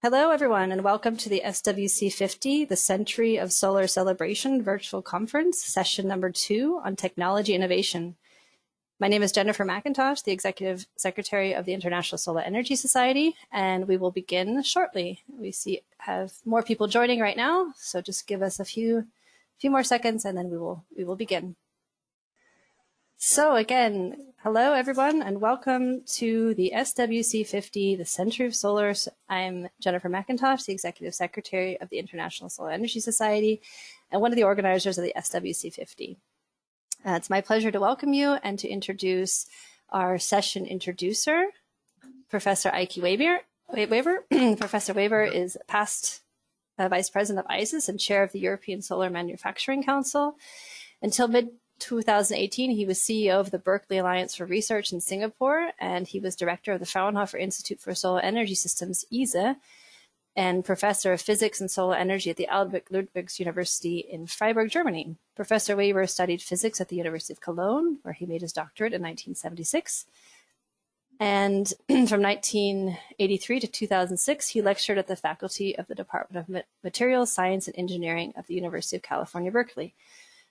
Hello, everyone, and welcome to the SWC50, the Century of Solar Celebration virtual conference, session number 2 on technology innovation. My name is Jennifer McIntosh, the Executive Secretary of the International Solar Energy Society, and we will begin shortly. We have more people joining right now, so just give us a few more seconds and then we will begin. So again, hello everyone and welcome to the SWC50, the Century of Solar. I'm Jennifer McIntosh, the Executive Secretary of the International Solar Energy Society and one of the organizers of the SWC50. It's my pleasure to welcome you and to introduce our session introducer, Professor Eicke Weber. Professor Weber is past Vice President of ISES and Chair of the European Solar Manufacturing Council. Until mid-2018, he was CEO of the Berkeley Alliance for Research in Singapore, and he was director of the Fraunhofer Institute for Solar Energy Systems, ISES, and professor of physics and solar energy at the Albert-Ludwigs University in Freiburg, Germany. Professor Weber studied physics at the University of Cologne, where he made his doctorate in 1976. And from 1983 to 2006, he lectured at the faculty of the Department of Materials Science and Engineering of the University of California, Berkeley.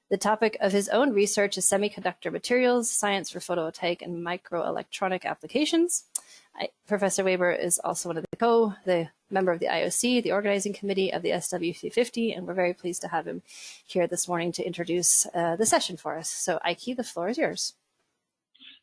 The topic of his own research is semiconductor materials, science for photovoltaic and microelectronic applications. Professor Weber is also one of the member of the IOC, the organizing committee of the SWC50, and we're very pleased to have him here this morning to introduce the session for us. So Eicke, the floor is yours.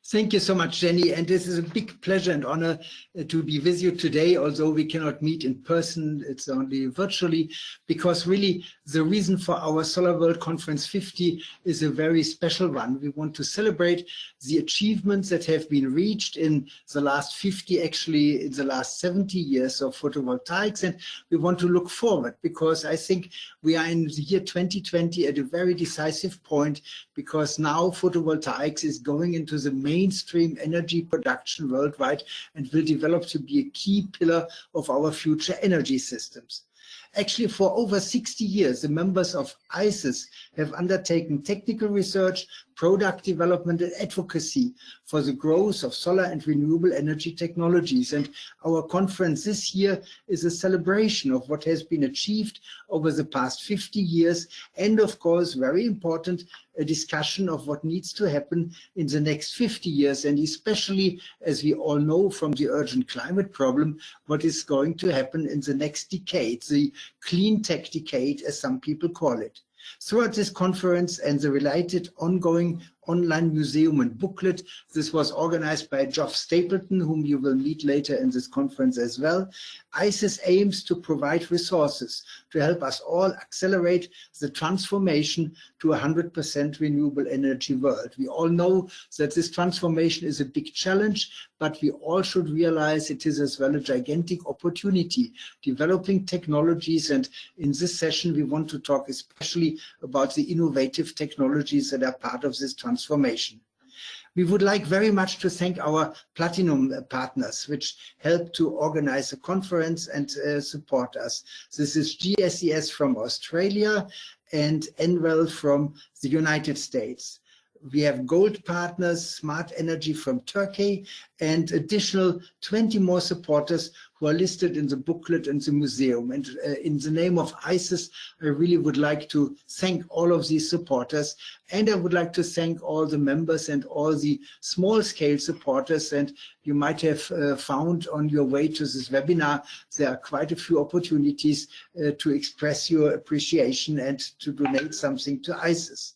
Thank you so much, Jenny, and this is a big pleasure and honor to be with you today, although we cannot meet in person, it's only virtually, because really the reason for our Solar World Conference 50 is a very special one. We want to celebrate the achievements that have been reached in the last 50, actually in the last 70 years of photovoltaics, and we want to look forward, because I think we are in the year 2020 at a very decisive point, because now photovoltaics is going into the mainstream energy production worldwide and will develop to be a key pillar of our future energy systems. Actually, for over 60 years, the members of ISES have undertaken technical research, product development and advocacy for the growth of solar and renewable energy technologies. And our conference this year is a celebration of what has been achieved over the past 50 years. And of course, very important, a discussion of what needs to happen in the next 50 years. And especially, as we all know from the urgent climate problem, what is going to happen in the next decade, the clean tech decade, as some people call it. Throughout this conference and the related ongoing online museum and booklet, this was organized by Geoff Stapleton, whom you will meet later in this conference as well. ISES aims to provide resources to help us all accelerate the transformation to a 100% renewable energy world. We all know that this transformation is a big challenge, but we all should realize it is as well a gigantic opportunity, developing technologies. And in this session, we want to talk especially about the innovative technologies that are part of this transformation. We would like very much to thank our platinum partners, which helped to organize the conference and support us. This is GSES from Australia and Enwell from the United States. We have gold partners, Smart Energy from Turkey, and additional 20 more supporters who are listed in the booklet and the museum. And in the name of ISES, I really would like to thank all of these supporters. And I would like to thank all the members and all the small-scale supporters. And you might have found on your way to this webinar, there are quite a few opportunities to express your appreciation and to donate something to ISES.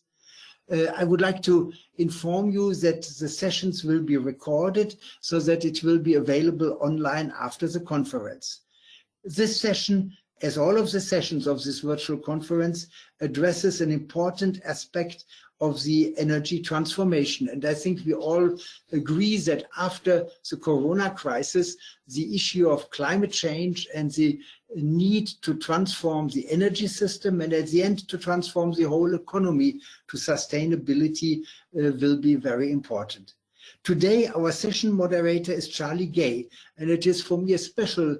I would like to inform you that the sessions will be recorded so that it will be available online after the conference. This session, as all of the sessions of this virtual conference, addresses an important aspect of the energy transformation. And I think we all agree that after the corona crisis, the issue of climate change and the need to transform the energy system and at the end to transform the whole economy to sustainability will be very important. Today, our session moderator is Charlie Gay, and it is for me a special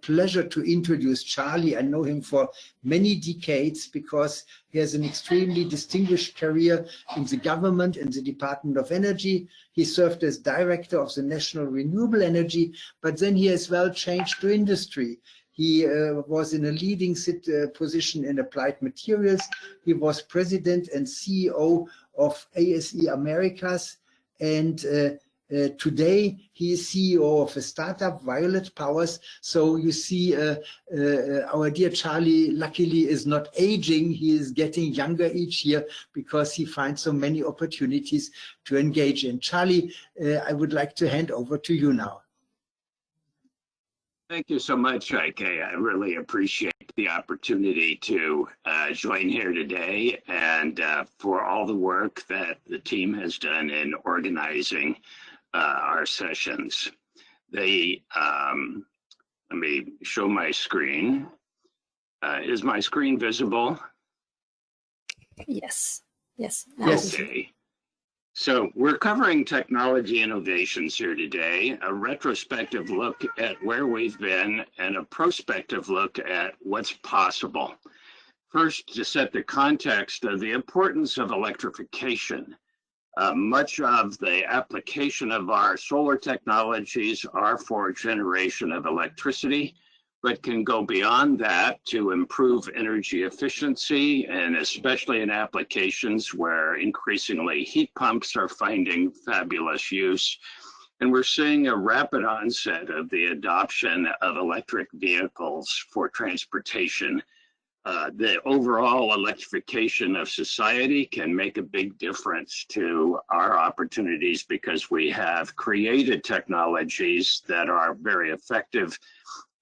pleasure to introduce Charlie. I know him for many decades because he has an extremely distinguished career in the government and the Department of Energy. He served as director of the National Renewable Energy, but then he as well changed to industry. He was in a leading position in applied materials. He was president and CEO of ASE Americas, and today he is CEO of a startup, Violet Powers. So you see, our dear Charlie luckily is not aging. He is getting younger each year because he finds so many opportunities to engage in. Charlie, I would like to hand over to you now. Thank you so much, Eicke. I really appreciate the opportunity to join here today, and for all the work that the team has done in organizing our sessions. Let me show my screen. Is my screen visible? Yes. Yes. Okay. So we're covering technology innovations here today, a retrospective look at where we've been and a prospective look at what's possible. First, to set the context of the importance of electrification. Much of the application of our solar technologies are for generation of electricity, but can go beyond that to improve energy efficiency, and especially in applications where increasingly heat pumps are finding fabulous use. And we're seeing a rapid onset of the adoption of electric vehicles for transportation. The overall electrification of society can make a big difference to our opportunities because we have created technologies that are very effective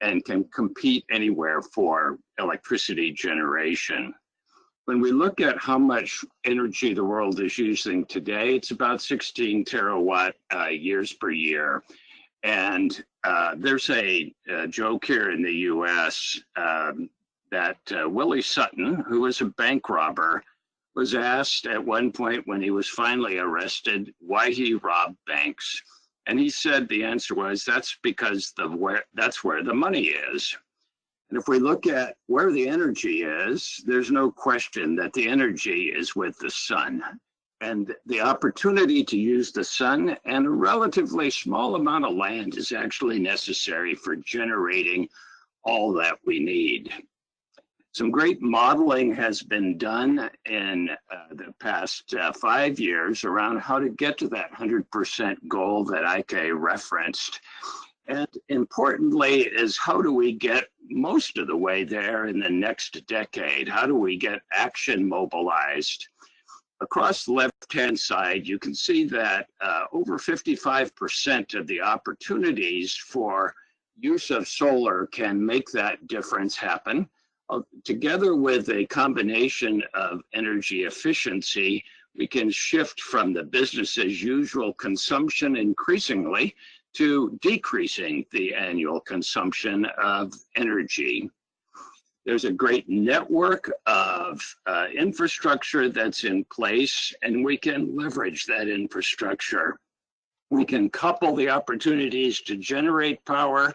and can compete anywhere for electricity generation. When we look at how much energy the world is using today, it's about 16 terawatt years per year. And there's a joke here in the US that Willie Sutton, who was a bank robber, was asked at one point when he was finally arrested why he robbed banks. And he said the answer was, that's because that's where the money is. And if we look at where the energy is, there's no question that the energy is with the sun. And the opportunity to use the sun and a relatively small amount of land is actually necessary for generating all that we need. Some great modeling has been done in the past 5 years around how to get to that 100% goal that Eicke referenced. And importantly is, how do we get most of the way there in the next decade? How do we get action mobilized? Across the left-hand side, you can see that over 55% of the opportunities for use of solar can make that difference happen. Together with a combination of energy efficiency, we can shift from the business as usual consumption increasingly to decreasing the annual consumption of energy. There's a great network of infrastructure that's in place, and we can leverage that infrastructure. We can couple the opportunities to generate power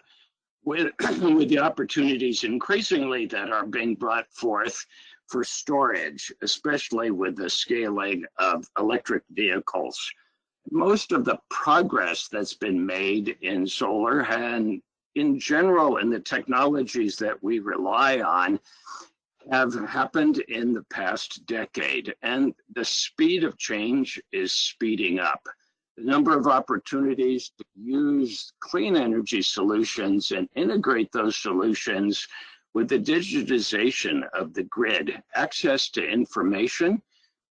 with the opportunities increasingly that are being brought forth for storage, especially with the scaling of electric vehicles. Most of the progress that's been made in solar and in general in the technologies that we rely on have happened in the past decade, and the speed of change is speeding up. The number of opportunities to use clean energy solutions and integrate those solutions with the digitization of the grid, access to information,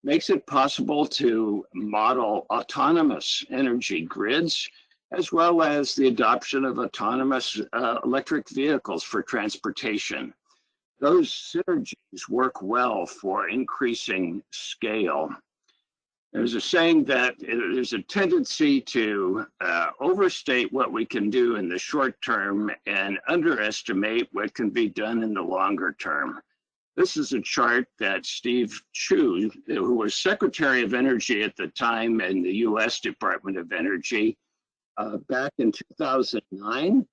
makes it possible to model autonomous energy grids, as well as the adoption of autonomous electric vehicles for transportation. Those synergies work well for increasing scale. There's a saying that there's a tendency to overstate what we can do in the short term and underestimate what can be done in the longer term. This is a chart that Steve Chu, who was Secretary of Energy at the time in the US Department of Energy, back in 2009,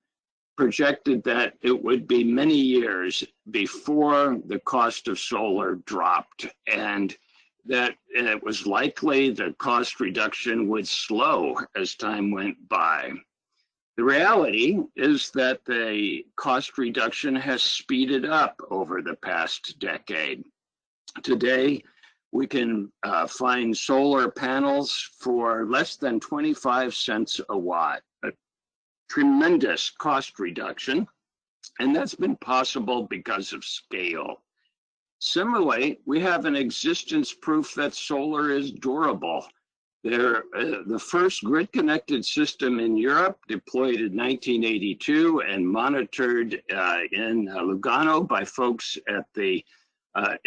projected that it would be many years before the cost of solar dropped, and that it was likely the cost reduction would slow as time went by. The reality is that the cost reduction has speeded up over the past decade. Today, we can find solar panels for less than 25 cents a watt, a tremendous cost reduction, and that's been possible because of scale. Similarly, we have an existence proof that solar is durable. The first grid-connected system in Europe, deployed in 1982 and monitored in Lugano by folks at the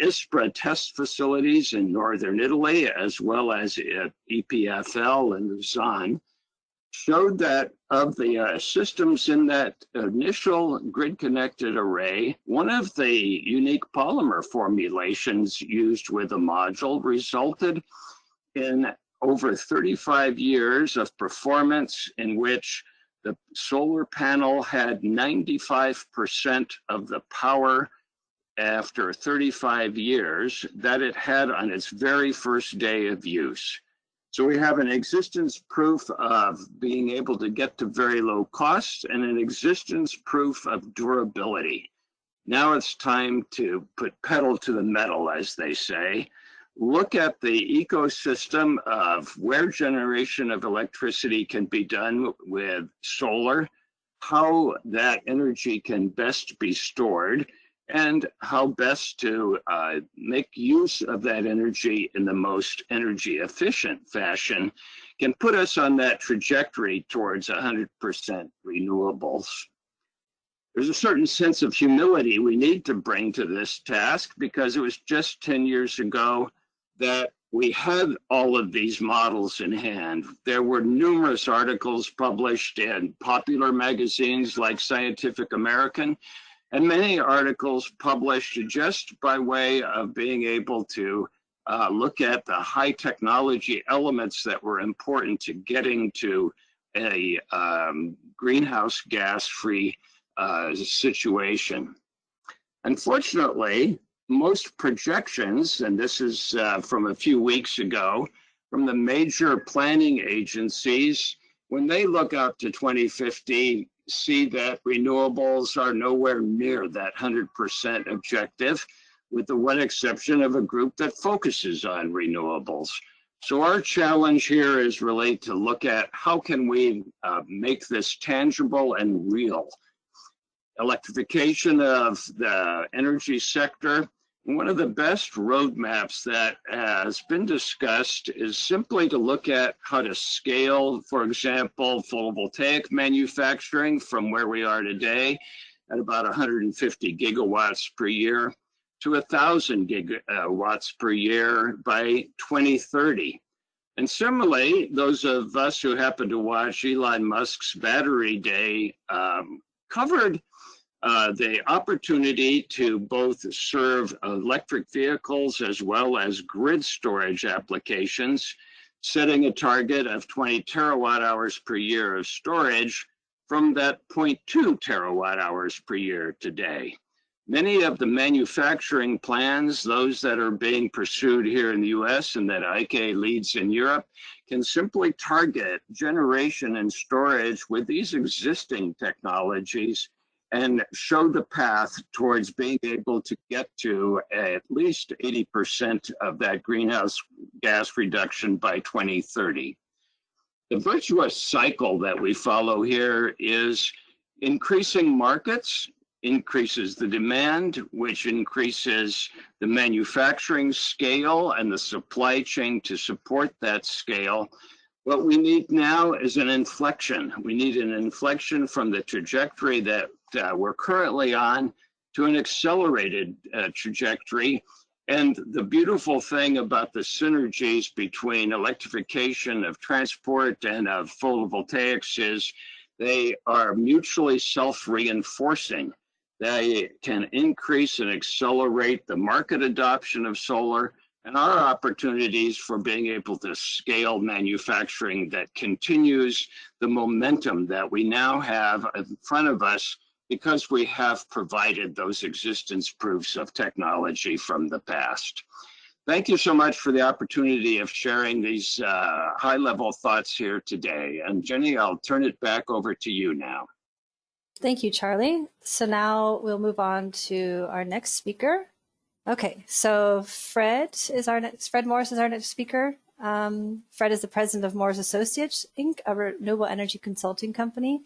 ISPRA test facilities in northern Italy, as well as at EPFL in Lausanne, showed that of the systems in that initial grid-connected array, one of the unique polymer formulations used with the module resulted in over 35 years of performance in which the solar panel had 95% of the power after 35 years that it had on its very first day of use. So we have an existence proof of being able to get to very low costs and an existence proof of durability. Now it's time to put pedal to the metal, as they say. Look at the ecosystem of where generation of electricity can be done with solar, how that energy can best be stored, and how best to make use of that energy in the most energy efficient fashion can put us on that trajectory towards 100% renewables. There's a certain sense of humility we need to bring to this task, because it was just 10 years ago that we had all of these models in hand. There were numerous articles published in popular magazines like Scientific American, and many articles published just by way of being able to look at the high technology elements that were important to getting to a greenhouse gas-free situation. Unfortunately, most projections, and this is from a few weeks ago, from the major planning agencies, when they look out to 2050, see that renewables are nowhere near that 100% objective, with the one exception of a group that focuses on renewables. So our challenge here is really to look at how can we make this tangible and real. Electrification of the energy sector. One of the best roadmaps that has been discussed is simply to look at how to scale, for example, photovoltaic manufacturing from where we are today at about 150 gigawatts per year to 1,000 gigawatts per year by 2030. And similarly, those of us who happen to watch Elon Musk's Battery Day covered the opportunity to both serve electric vehicles as well as grid storage applications, setting a target of 20 terawatt hours per year of storage from that 0.2 terawatt hours per year today. Many of the manufacturing plans, those that are being pursued here in the US and that Eicke leads in Europe, can simply target generation and storage with these existing technologies and show the path towards being able to get to at least 80% of that greenhouse gas reduction by 2030. The virtuous cycle that we follow here is increasing markets, increases the demand, which increases the manufacturing scale and the supply chain to support that scale. What we need now is an inflection. We need an inflection from the trajectory that we're currently on to an accelerated trajectory. And the beautiful thing about the synergies between electrification of transport and of photovoltaics is they are mutually self-reinforcing. They can increase and accelerate the market adoption of solar and our opportunities for being able to scale manufacturing that continues the momentum that we now have in front of us because we have provided those existence proofs of technology from the past. Thank you so much for the opportunity of sharing these high-level thoughts here today. And Jenny, I'll turn it back over to you now. Thank you, Charlie. So now we'll move on to our next speaker. Okay, so Fred Morse is our next speaker. Fred is the president of Morse Associates, Inc., a renewable energy consulting company.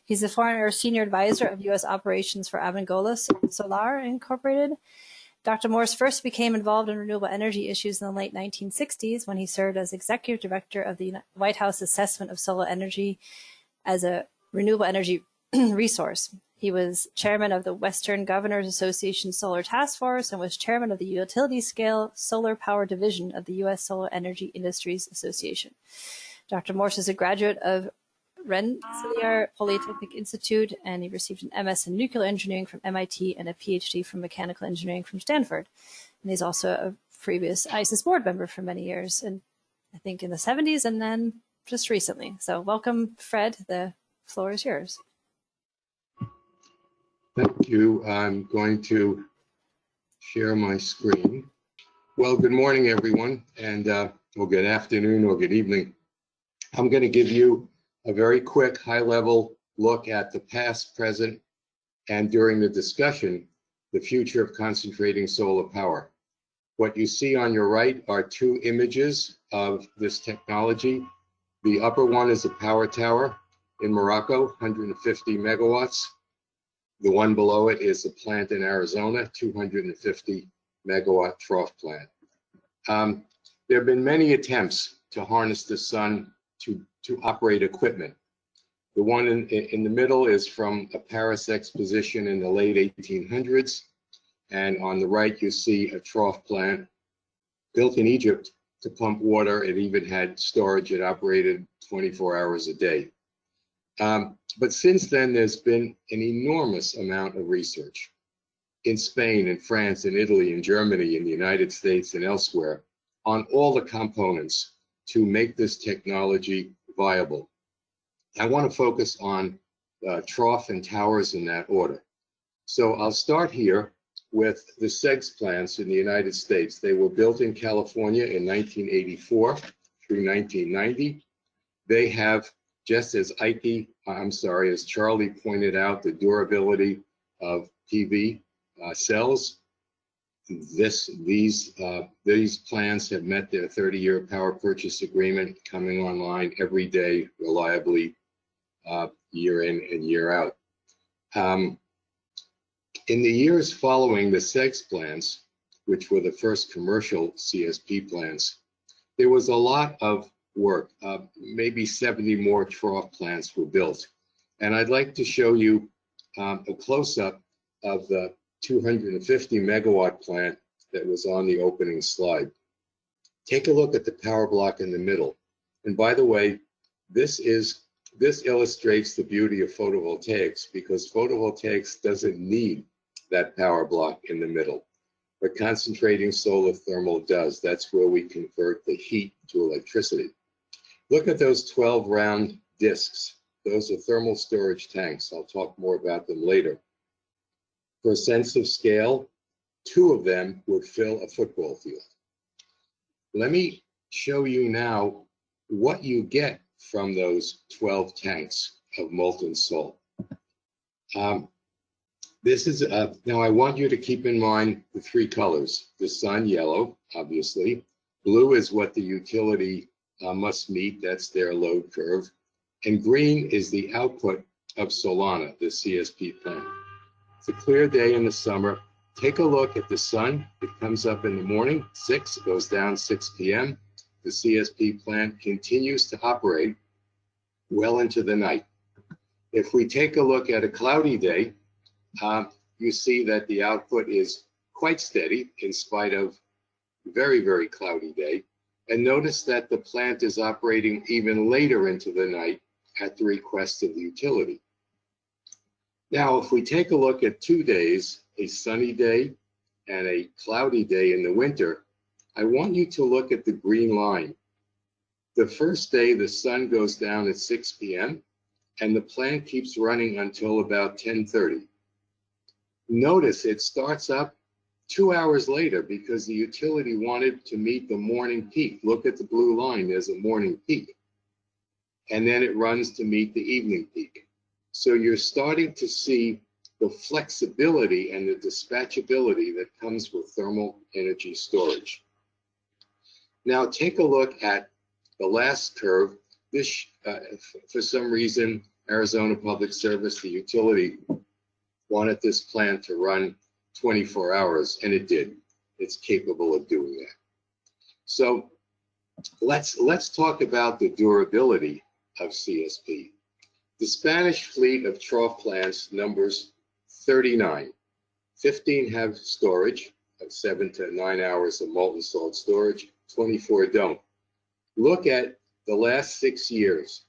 He's the former senior advisor of U.S. operations for Abengoa Solar Incorporated. Dr. Morse first became involved in renewable energy issues in the late 1960s when he served as executive director of the White House Assessment of Solar Energy as a renewable energy resource. He was chairman of the Western Governors Association Solar Task Force and was chairman of the utility-scale solar power division of the U.S. Solar Energy Industries Association. Dr. Morse is a graduate of Rensselaer Polytechnic Institute, and he received an MS in nuclear engineering from MIT and a PhD from mechanical engineering from Stanford. And he's also a previous ISES board member for many years, and I think in the 70s and then just recently. So welcome, Fred. The floor is yours. Thank you. I'm going to share my screen. Well, good morning, everyone, and or good afternoon or good evening. I'm going to give you a very quick high-level look at the past, present, and during the discussion, the future of concentrating solar power. What you see on your right are two images of this technology. The upper one is a power tower in Morocco, 150 megawatts. The one below it is a plant in Arizona, 250 megawatt trough plant. There have been many attempts to harness the sun to operate equipment. The one in the middle is from a Paris exposition in the late 1800s. And on the right, you see a trough plant built in Egypt to pump water. It even had storage. It operated 24 hours a day. But since then, there's been an enormous amount of research in Spain, in France, in Italy, in Germany, in the United States, and elsewhere on all the components to make this technology viable. I want to focus on trough and towers in that order. So I'll start here with the SEGS plants in the United States. They were built in California in 1984 through 1990. They have, just as as Charlie pointed out, the durability of PV cells. These plants have met their 30-year power purchase agreement, coming online every day reliably, year in and year out. In the years following the SEGS plants, which were the first commercial CSP plants, there was a lot of work. Maybe 70 more trough plants were built. And I'd like to show you a close-up of the 250 megawatt plant that was on the opening slide. Take a look at the power block in the middle. And by the way, this illustrates the beauty of photovoltaics, because photovoltaics doesn't need that power block in the middle. But concentrating solar thermal does. That's where we convert the heat to electricity. Look at those 12 round discs. Those are thermal storage tanks. I'll talk more about them later. For a sense of scale, 2 of them would fill a football field. Let me show you now what you get from those 12 tanks of molten salt. Now I want you to keep in mind the 3 colors. The sun, yellow, obviously. Blue is what the utility must meet. That's their load curve. And green is the output of Solana, the CSP plant. It's a clear day in the summer. Take a look at the sun. It comes up in the morning, 6, it goes down 6 p.m. The CSP plant continues to operate well into the night. If we take a look at a cloudy day, you see that the output is quite steady in spite of a very, very cloudy day. And notice that the plant is operating even later into the night at the request of the utility. Now, if we take a look at 2 days, a sunny day and a cloudy day in the winter, I want you to look at the green line. The first day, the sun goes down at 6 p.m. and the plant keeps running until about 10:30. Notice it starts up 2 hours later, because the utility wanted to meet the morning peak. Look at the blue line, there's a morning peak. And then it runs to meet the evening peak. So you're starting to see the flexibility and the dispatchability that comes with thermal energy storage. Now take a look at the last curve. This, for some reason, Arizona Public Service, the utility, wanted this plant to run 24 hours, and it did. It's capable of doing that. So let's talk about the durability of CSP. The Spanish fleet of trough plants numbers 39. 15 have storage of 7 to 9 hours of molten salt storage, 24 don't. Look at the last 6 years.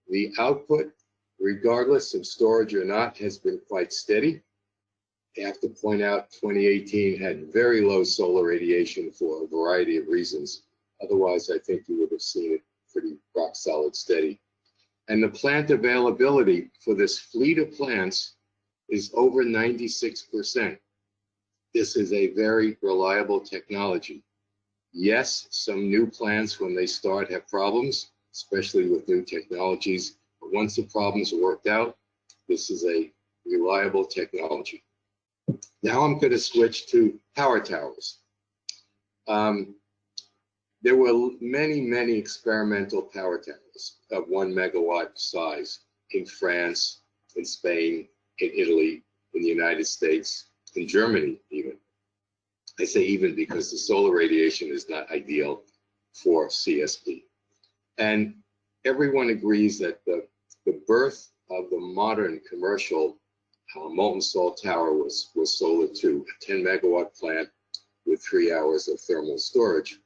The output, regardless of storage or not, has been quite steady. I have to point out 2018 had very low solar radiation for a variety of reasons. Otherwise, I think you would have seen it pretty rock solid steady. And the plant availability for this fleet of plants is over 96%. This is a very reliable technology. Yes, some new plants when they start have problems, especially with new technologies. But once the problems are worked out, this is a reliable technology. Now I'm going to switch to power towers. There were many experimental power towers of 1 megawatt size in France, in Spain, in Italy, in the United States, in Germany even. I say even because the solar radiation is not ideal for CSP. And everyone agrees that the birth of the modern commercial molten salt tower was solar 2, a 10 megawatt plant with 3 hours of thermal storage.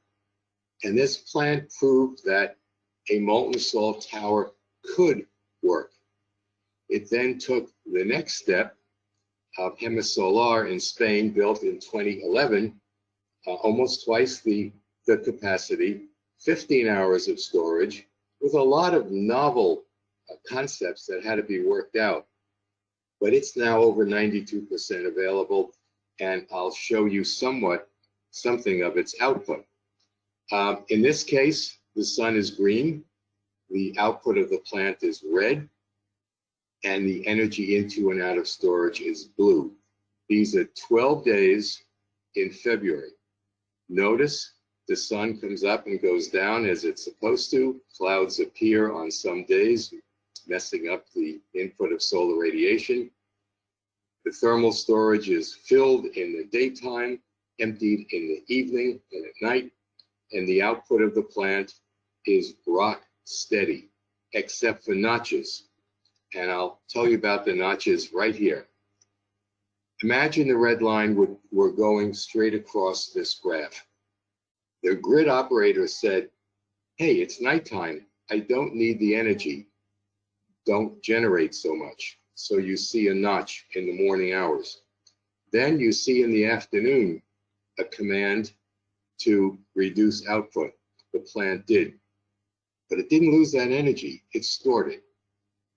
And this plant proved that a molten salt tower could work. It then took the next step of Hemisolar in Spain, built in 2011, almost twice the capacity, 15 hours of storage, with a lot of novel concepts that had to be worked out. But it's now over 92% available, and I'll show you something of its output. In this case, the sun is green, the output of the plant is red, and the energy into and out of storage is blue. These are 12 days in February. Notice the sun comes up and goes down as it's supposed to. Clouds appear on some days, messing up the input of solar radiation. The thermal storage is filled in the daytime, emptied in the evening and at night, and the output of the plant is rock steady, except for notches. And I'll tell you about the notches right here. Imagine the red line were going straight across this graph. The grid operator said, hey, it's nighttime. I don't need the energy. Don't generate so much. So you see a notch in the morning hours. Then you see in the afternoon a command to reduce output. The plant did. But it didn't lose that energy. It stored it.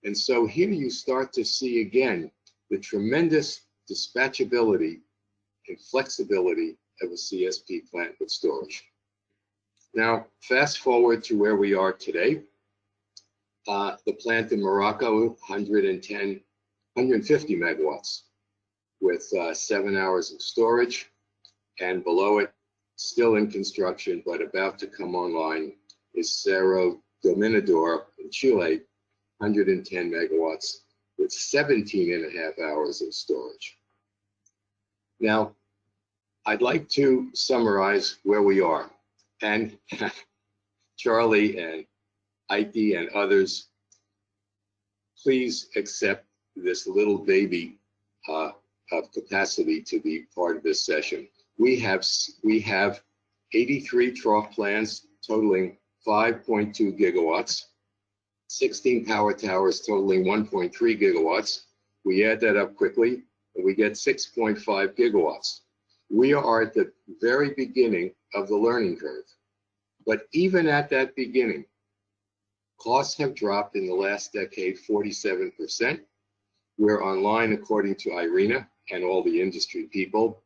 And so here you start to see again the tremendous dispatchability and flexibility of a CSP plant with storage. Now, fast forward to where we are today. The plant in Morocco, 150 megawatts with 7 hours of storage, and below it, still in construction, but about to come online, is Cerro Dominador in Chile, 110 megawatts with 17 and a half hours of storage. Now, I'd like to summarize where we are. And Charlie and Eicke and others, please accept this little baby of capacity to be part of this session. We have 83 trough plants totaling 5.2 gigawatts, 16 power towers totaling 1.3 gigawatts. We add that up quickly and we get 6.5 gigawatts. We are at the very beginning of the learning curve. But even at that beginning, costs have dropped in the last decade 47%. We're online, according to IRENA and all the industry people,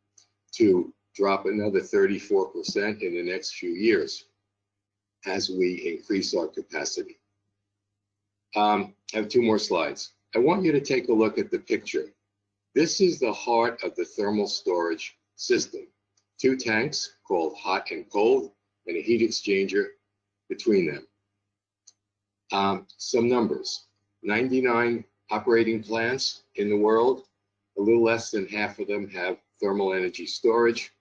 to drop another 34% in the next few years as we increase our capacity. I have two more slides. I want you to take a look at the picture. This is the heart of the thermal storage system. Two tanks called hot and cold and a heat exchanger between them. Some numbers: 99 operating plants in the world. A little less than half of them have thermal energy storage,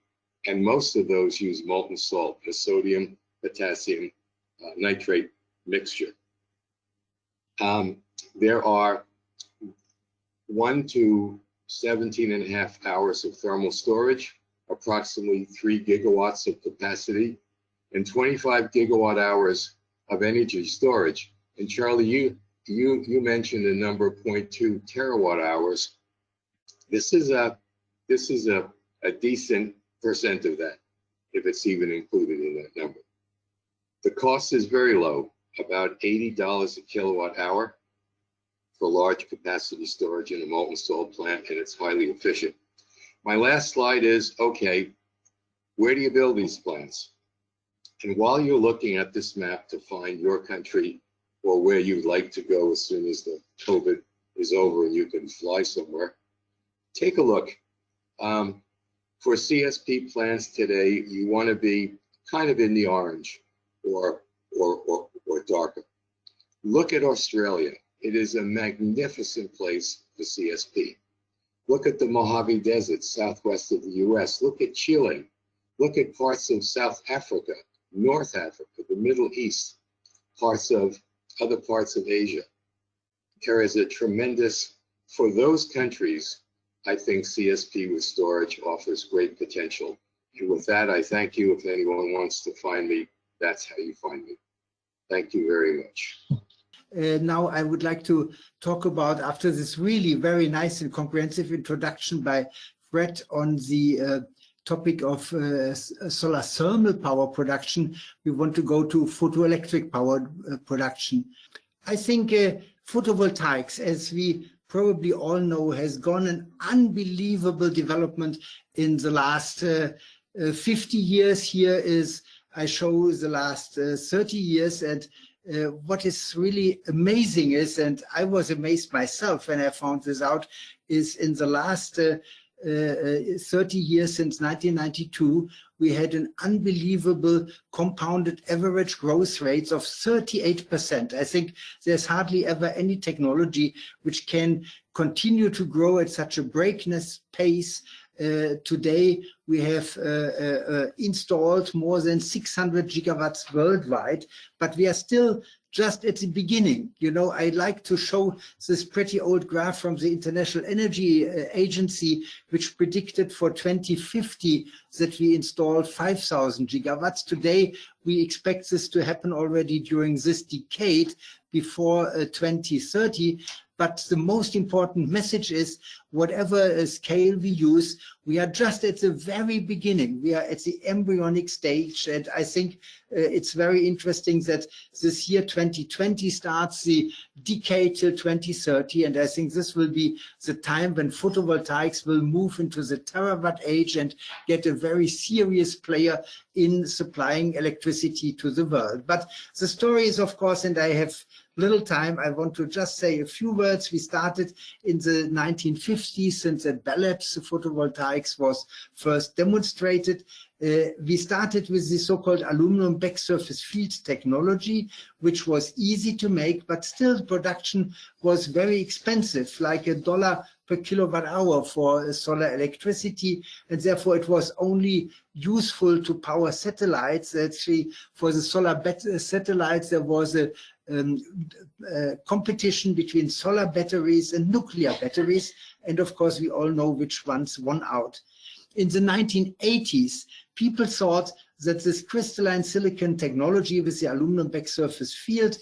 and most of those use molten salt, a sodium, potassium, nitrate mixture. There are 1 to 17.5 hours of thermal storage, approximately 3 gigawatts of capacity, and 25 gigawatt hours of energy storage. And Charlie, you mentioned a number 0.2 terawatt hours. This is a decent percent of that, if it's even included in that number. The cost is very low, about $80 a kilowatt hour for large capacity storage in a molten salt plant, and it's highly efficient. My last slide is, okay, where do you build these plants? And while you're looking at this map to find your country or where you'd like to go as soon as the COVID is over and you can fly somewhere, take a look. For CSP plants today, you want to be kind of in the orange or darker. Look at Australia. It is a magnificent place for CSP. Look at the Mojave Desert, southwest of the US. Look at Chile. Look at parts of South Africa, North Africa, the Middle East, other parts of Asia. There is a tremendous, for those countries, I think CSP with storage offers great potential. And with that, I thank you. If anyone wants to find me, that's how you find me. Thank you very much. Now I would like to talk about, after this really very nice and comprehensive introduction by Fred on the topic of solar thermal power production, we want to go to photoelectric power production. I think photovoltaics, as we probably all know, has gone an unbelievable development in the last 50 years. Here is, I show the last 30 years, and what is really amazing is, and I was amazed myself when I found this out, is in the last 30 years, since 1992, we had an unbelievable compounded average growth rates of 38%. I think there's hardly ever any technology which can continue to grow at such a breakneck pace. Today, we have installed more than 600 gigawatts worldwide, but we are still just at the beginning. You know, I like to show this pretty old graph from the International Energy Agency, which predicted for 2050 that we installed 5,000 gigawatts. Today, we expect this to happen already during this decade, before 2030. But the most important message is, whatever scale we use, we are just at the very beginning. We are at the embryonic stage. And I think it's very interesting that this year 2020 starts the decade till 2030. And I think this will be the time when photovoltaics will move into the terawatt age and get a very serious player in supplying electricity to the world. But the story is, of course, and I have little time, I want to just say a few words. We started in the 1950s, since at Bellabs photovoltaics was first demonstrated. We started with the so-called aluminum back surface field technology, which was easy to make, but still production was very expensive, like $1 per kilowatt hour for solar electricity, and therefore it was only useful to power satellites. Actually, for the solar satellites, there was a competition between solar batteries and nuclear batteries, and of course we all know which ones won out. In the 1980s, people thought that this crystalline silicon technology with the aluminum back surface field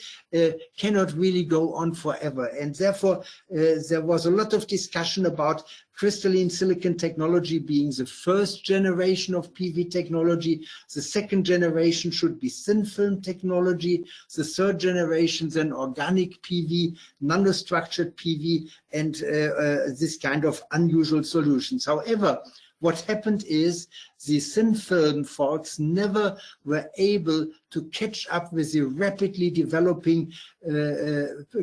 cannot really go on forever. And therefore, there was a lot of discussion about crystalline silicon technology being the first generation of PV technology. The second generation should be thin film technology. The third generation, then organic PV, nanostructured PV, and this kind of unusual solutions. However, what happened is the thin film folks never were able to catch up with the rapidly developing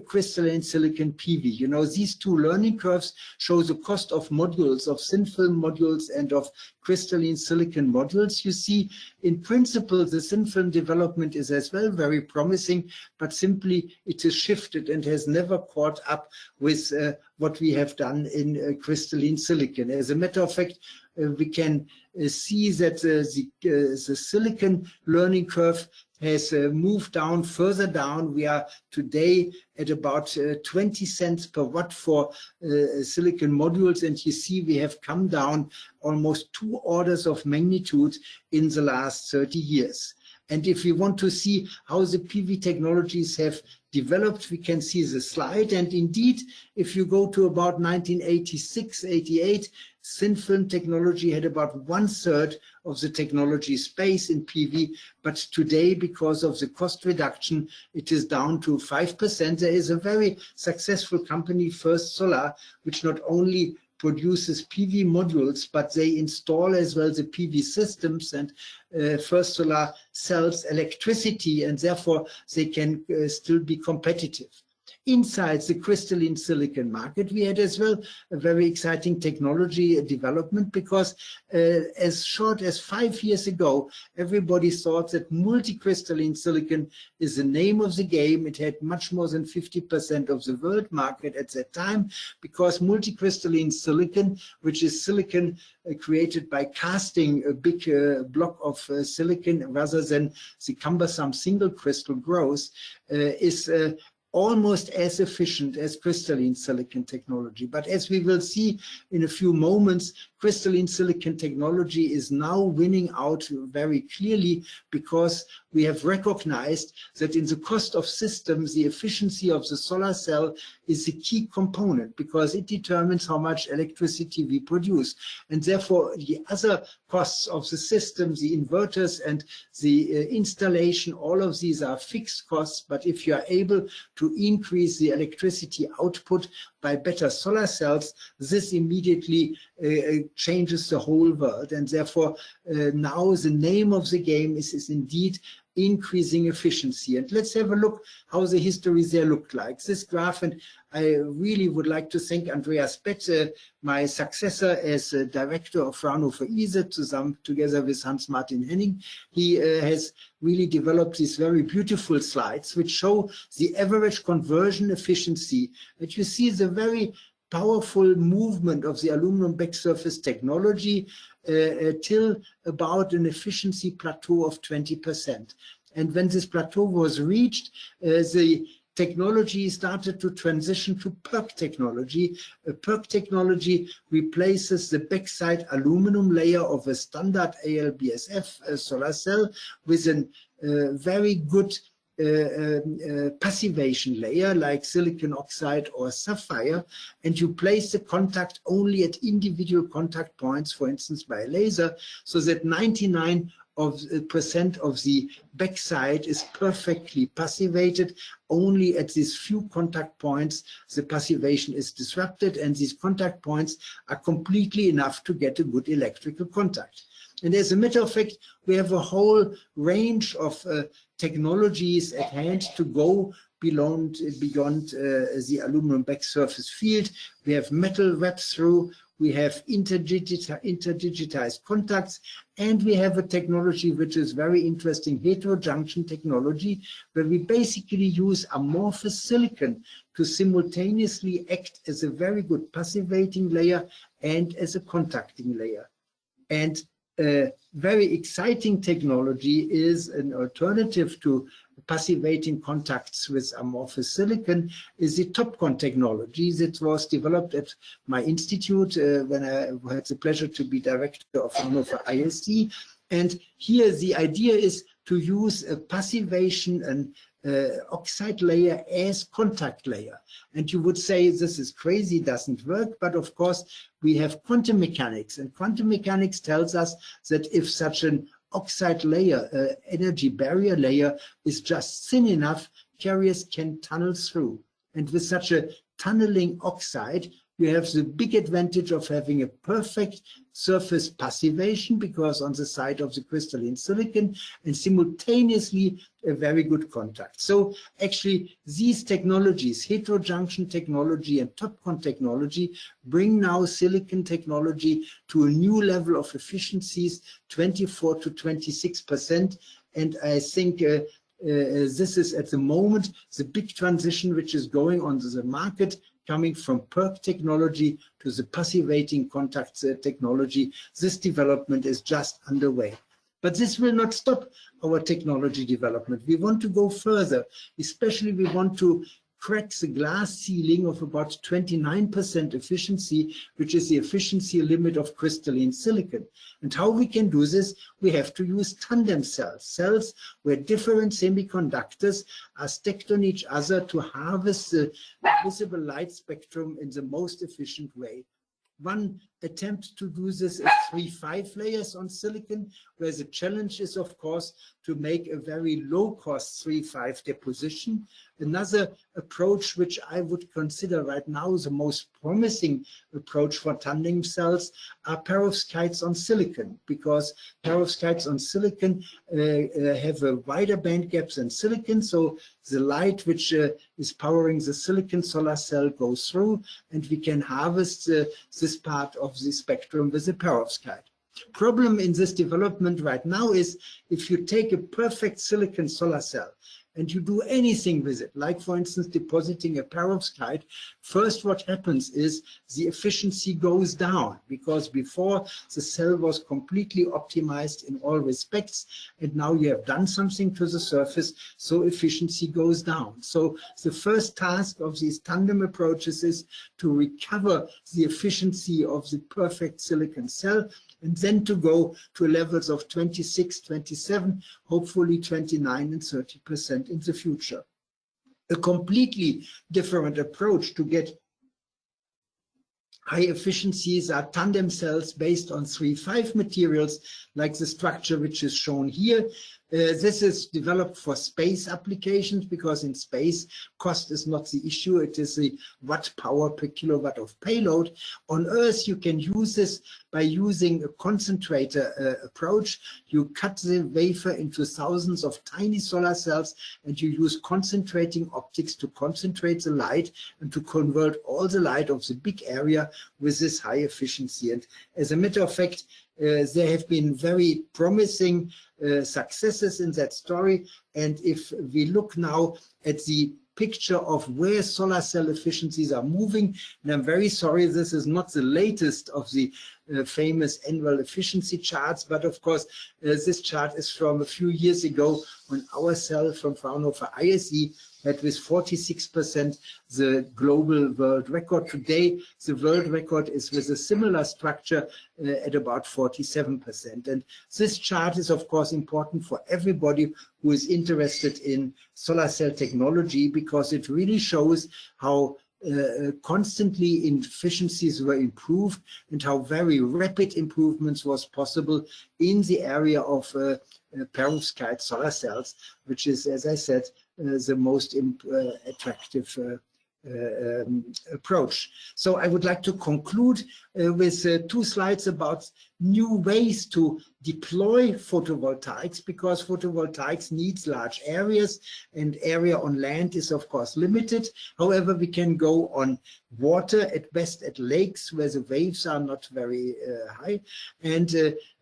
crystalline silicon PV. You know, these two learning curves show the cost of modules, of thin film modules and of crystalline silicon modules. You see, in principle, the thin film development is as well very promising, but simply it is shifted and has never caught up with what we have done in crystalline silicon. As a matter of fact, we can see that the silicon learning curve has moved down, further down. We are today at about 20 cents per watt for silicon modules, and you see we have come down almost 2 orders of magnitude in the last 30 years. And if we want to see how the PV technologies have developed, we can see the slide. And indeed, if you go to about 1986, 88, thin film technology had about 1/3 of the technology space in PV. But today, because of the cost reduction, it is down to 5%. There is a very successful company, First Solar, which not only produces PV modules, but they install as well the PV systems, and First Solar sells electricity, and therefore they can still be competitive. Inside the crystalline silicon market, we had as well a very exciting technology development, because as short as 5 years ago, everybody thought that multicrystalline silicon is the name of the game. It had much more than 50% of the world market at that time, because multicrystalline silicon, which is silicon created by casting a big block of silicon rather than the cumbersome single crystal growth, is almost as efficient as crystalline silicon technology. But as we will see in a few moments, crystalline silicon technology is now winning out very clearly, because we have recognized that in the cost of systems, the efficiency of the solar cell is a key component, because it determines how much electricity we produce. And therefore, the other costs of the system, the inverters and the installation, all of these are fixed costs. But if you are able to increase the electricity output by better solar cells, this immediately changes the whole world. And therefore, now the name of the game is indeed increasing efficiency. And let's have a look how the history there looked like. This graph, and I really would like to thank Andreas Bett, my successor as director of Fraunhofer ISES, together with Hans-Martin Henning. He has really developed these very beautiful slides, which show the average conversion efficiency. But you see the very powerful movement of the aluminum back surface technology till about an efficiency plateau of 20%. And when this plateau was reached, the technology started to transition to PERC technology. PERC technology replaces the backside aluminum layer of a standard ALBSF solar cell with a very good passivation layer like silicon oxide or sapphire, and you place the contact only at individual contact points, for instance by a laser, so that 99% of the backside is perfectly passivated. Only at these few contact points the passivation is disrupted, and these contact points are completely enough to get a good electrical contact. And as a matter of fact, we have a whole range of technologies at hand to go beyond the aluminum back surface field. We have metal wrap through, we have interdigitized contacts, and we have a technology which is very interesting, heterojunction technology, where we basically use amorphous silicon to simultaneously act as a very good passivating layer and as a contacting layer. And very exciting technology is an alternative to passivating contacts with amorphous silicon is the TOPCon technology that was developed at my institute when I had the pleasure to be director of Fraunhofer ISE. And here the idea is to use a passivation and oxide layer as contact layer. And you would say this is crazy, doesn't work, but of course we have quantum mechanics, and quantum mechanics tells us that if such an oxide layer, energy barrier layer, is just thin enough, carriers can tunnel through. And with such a tunneling oxide, You have the big advantage of having a perfect surface passivation, because on the side of the crystalline silicon, and simultaneously a very good contact. So actually these technologies, heterojunction technology and TOPCon technology, bring now silicon technology to a new level of efficiencies, 24 to 26%. And I think this is at the moment the big transition which is going on the market, coming from PERC technology to the passivating contact technology. This development is just underway. But this will not stop our technology development. We want to go further. Especially we want to crack the glass ceiling of about 29% efficiency, which is the efficiency limit of crystalline silicon. And how we can do this? We have to use tandem cells, cells where different semiconductors are stacked on each other to harvest the visible light spectrum in the most efficient way. One attempt to do this is 3-5 layers on silicon, where the challenge is, of course, to make a very low-cost 3-5 deposition. Another approach, which I would consider right now the most promising approach for tandem cells, are perovskites on silicon, because perovskites on silicon have a wider band gap than silicon, so the light which is powering the silicon solar cell goes through, and we can harvest this part of the spectrum with a perovskite. Problem in this development right now is, if you take a perfect silicon solar cell and you do anything with it, like for instance depositing a perovskite, first what happens is the efficiency goes down, because before the cell was completely optimized in all respects, and now you have done something to the surface, so efficiency goes down. So the first task of these tandem approaches is to recover the efficiency of the perfect silicon cell, and then to go to levels of 26, 27, hopefully 29 and 30% in the future. A completely different approach to get high efficiencies are tandem cells based on 3-5 materials, like the structure which is shown here. This is developed for space applications, because in space cost is not the issue, it is the watt power per kilowatt of payload. On Earth you can use this by using a concentrator approach. You cut the wafer into thousands of tiny solar cells, and you use concentrating optics to concentrate the light and to convert all the light of the big area with this high efficiency. And as a matter of fact, there have been very promising successes in that story. And if we look now at the picture of where solar cell efficiencies are moving, and I'm very sorry, this is not the latest of the famous annual efficiency charts, but of course this chart is from a few years ago, when our cell from Fraunhofer ISE had with 46% the global world record. Today the world record is with a similar structure at about 47%. And this chart is of course important for everybody who is interested in solar cell technology, because it really shows how constantly efficiencies were improved and how very rapid improvements was possible in the area of perovskite solar cells, which is, as I said, the most attractive approach. So I would like to conclude with 2 slides about new ways to deploy photovoltaics, because photovoltaics needs large areas, and area on land is of course limited. However, we can go on water, at best at lakes where the waves are not very high, and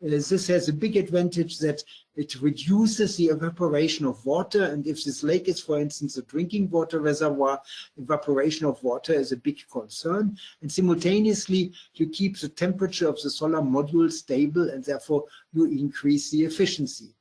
this has a big advantage that it reduces the evaporation of water. And if this lake is, for instance, a drinking water reservoir, evaporation of water is a big concern, and simultaneously you keep the temperature of the solar module stable, and therefore you increase the efficiency.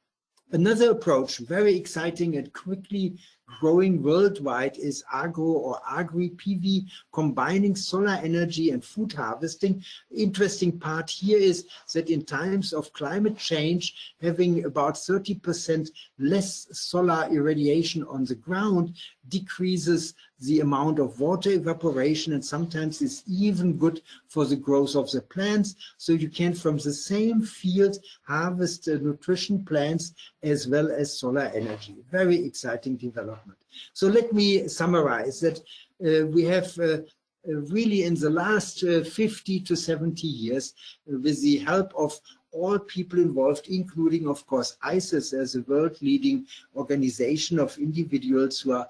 Another approach, very exciting and quickly growing worldwide, is agro or agri-PV, combining solar energy and food harvesting. Interesting part here is that in times of climate change, having about 30% less solar irradiation on the ground decreases the amount of water evaporation, and sometimes is even good for the growth of the plants. So you can, from the same field, harvest nutrition plants as well as solar energy. Very exciting development. So let me summarize that we have really in the last 50 to 70 years, with the help of all people involved, including, of course, ISES as a world-leading organization of individuals who are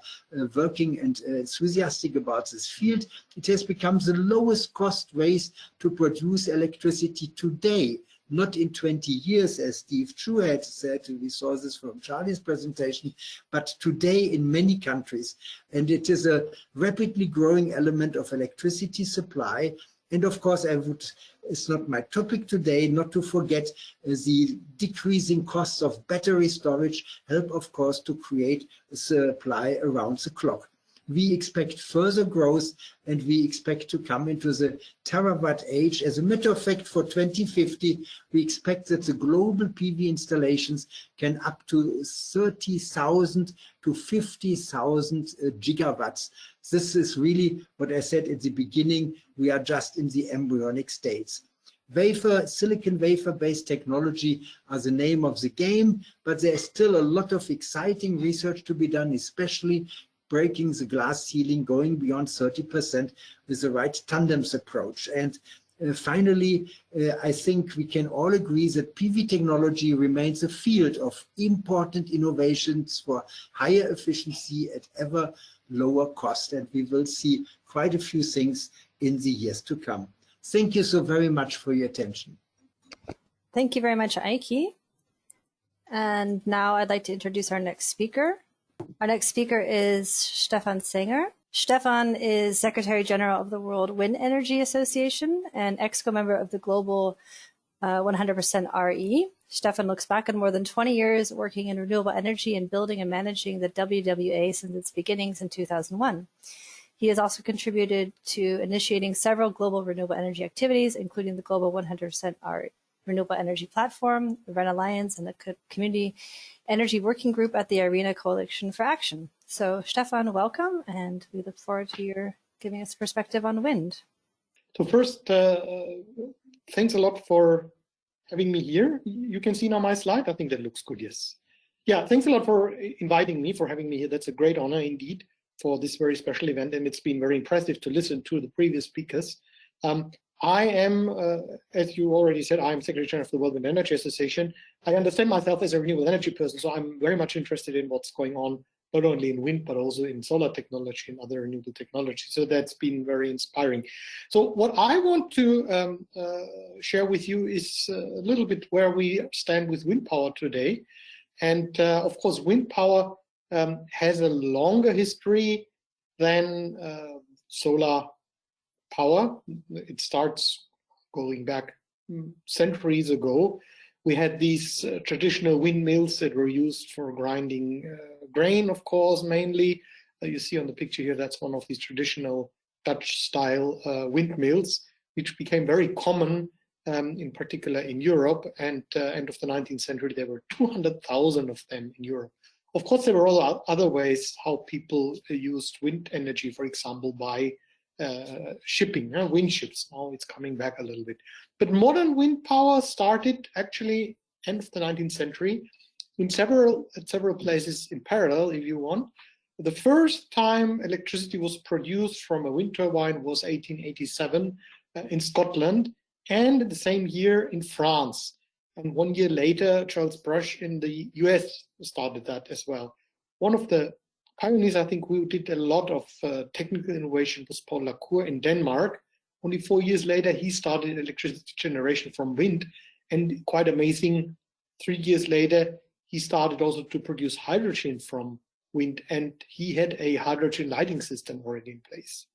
working and enthusiastic about this field, it has become the lowest cost ways to produce electricity today. Not in 20 years, as Steve Chu had said, we saw this from Charlie's presentation, but today in many countries. And it is a rapidly growing element of electricity supply. And of course, it's not my topic today, not to forget the decreasing costs of battery storage help, of course, to create a supply around the clock. We expect further growth, and we expect to come into the terawatt age. As a matter of fact, for 2050, we expect that the global PV installations can up to 30,000 to 50,000 gigawatts. This is really what I said at the beginning. We are just in the embryonic states. Silicon wafer-based technology are the name of the game, but there's still a lot of exciting research to be done, especially breaking the glass ceiling, going beyond 30% with the right tandems approach. And finally, I think we can all agree that PV technology remains a field of important innovations for higher efficiency at ever lower cost. And we will see quite a few things in the years to come. Thank you so very much for your attention. Thank you very much, Eicke. And now I'd like to introduce our next speaker. Our next speaker is Stefan Gsänger. Stefan is Secretary General of the World Wind Energy Association and EXCO member of the Global 100% RE. Stefan looks back on more than 20 years working in renewable energy and building and managing the WWA since its beginnings in 2001. He has also contributed to initiating several global renewable energy activities, including the Global 100% RE Renewable Energy Platform, the REN Alliance, and the Community Energy Working Group at the IRENA Coalition for Action. So Stefan, welcome, and we look forward to your giving us perspective on wind. So first, thanks a lot for having me here. You can see now my slide. I think that looks good, yes. Yeah, thanks a lot for inviting me, for having me here. That's a great honor indeed for this very special event, and it's been very impressive to listen to the previous speakers. I am, as you already said, I'm Secretary General of the World Wind Energy Association. I understand myself as a renewable energy person, so I'm very much interested in what's going on, not only in wind, but also in solar technology and other renewable technology. So that's been very inspiring. So what I want to share with you is a little bit where we stand with wind power today. And of course, wind power has a longer history than solar power. It starts going back centuries ago. We had these traditional windmills that were used for grinding grain, of course, mainly. You see on the picture here, that's one of these traditional Dutch-style windmills, which became very common, in particular in Europe. And end of the 19th century, there were 200,000 of them in Europe. Of course, there were all other ways how people used wind energy, for example, by shipping, wind ships. Now it's coming back a little bit. But modern wind power started actually end of the 19th century in several places in parallel, if you want. The first time electricity was produced from a wind turbine was 1887 in Scotland, and the same year in France. And 1 year later, Charles Brush in the US started that as well. One of the pioneers, I think, who did a lot of technical innovation was Paul Lacour in Denmark. Only 4 years later, he started electricity generation from wind. And quite amazing, 3 years later, he started also to produce hydrogen from wind, and he had a hydrogen lighting system already in place.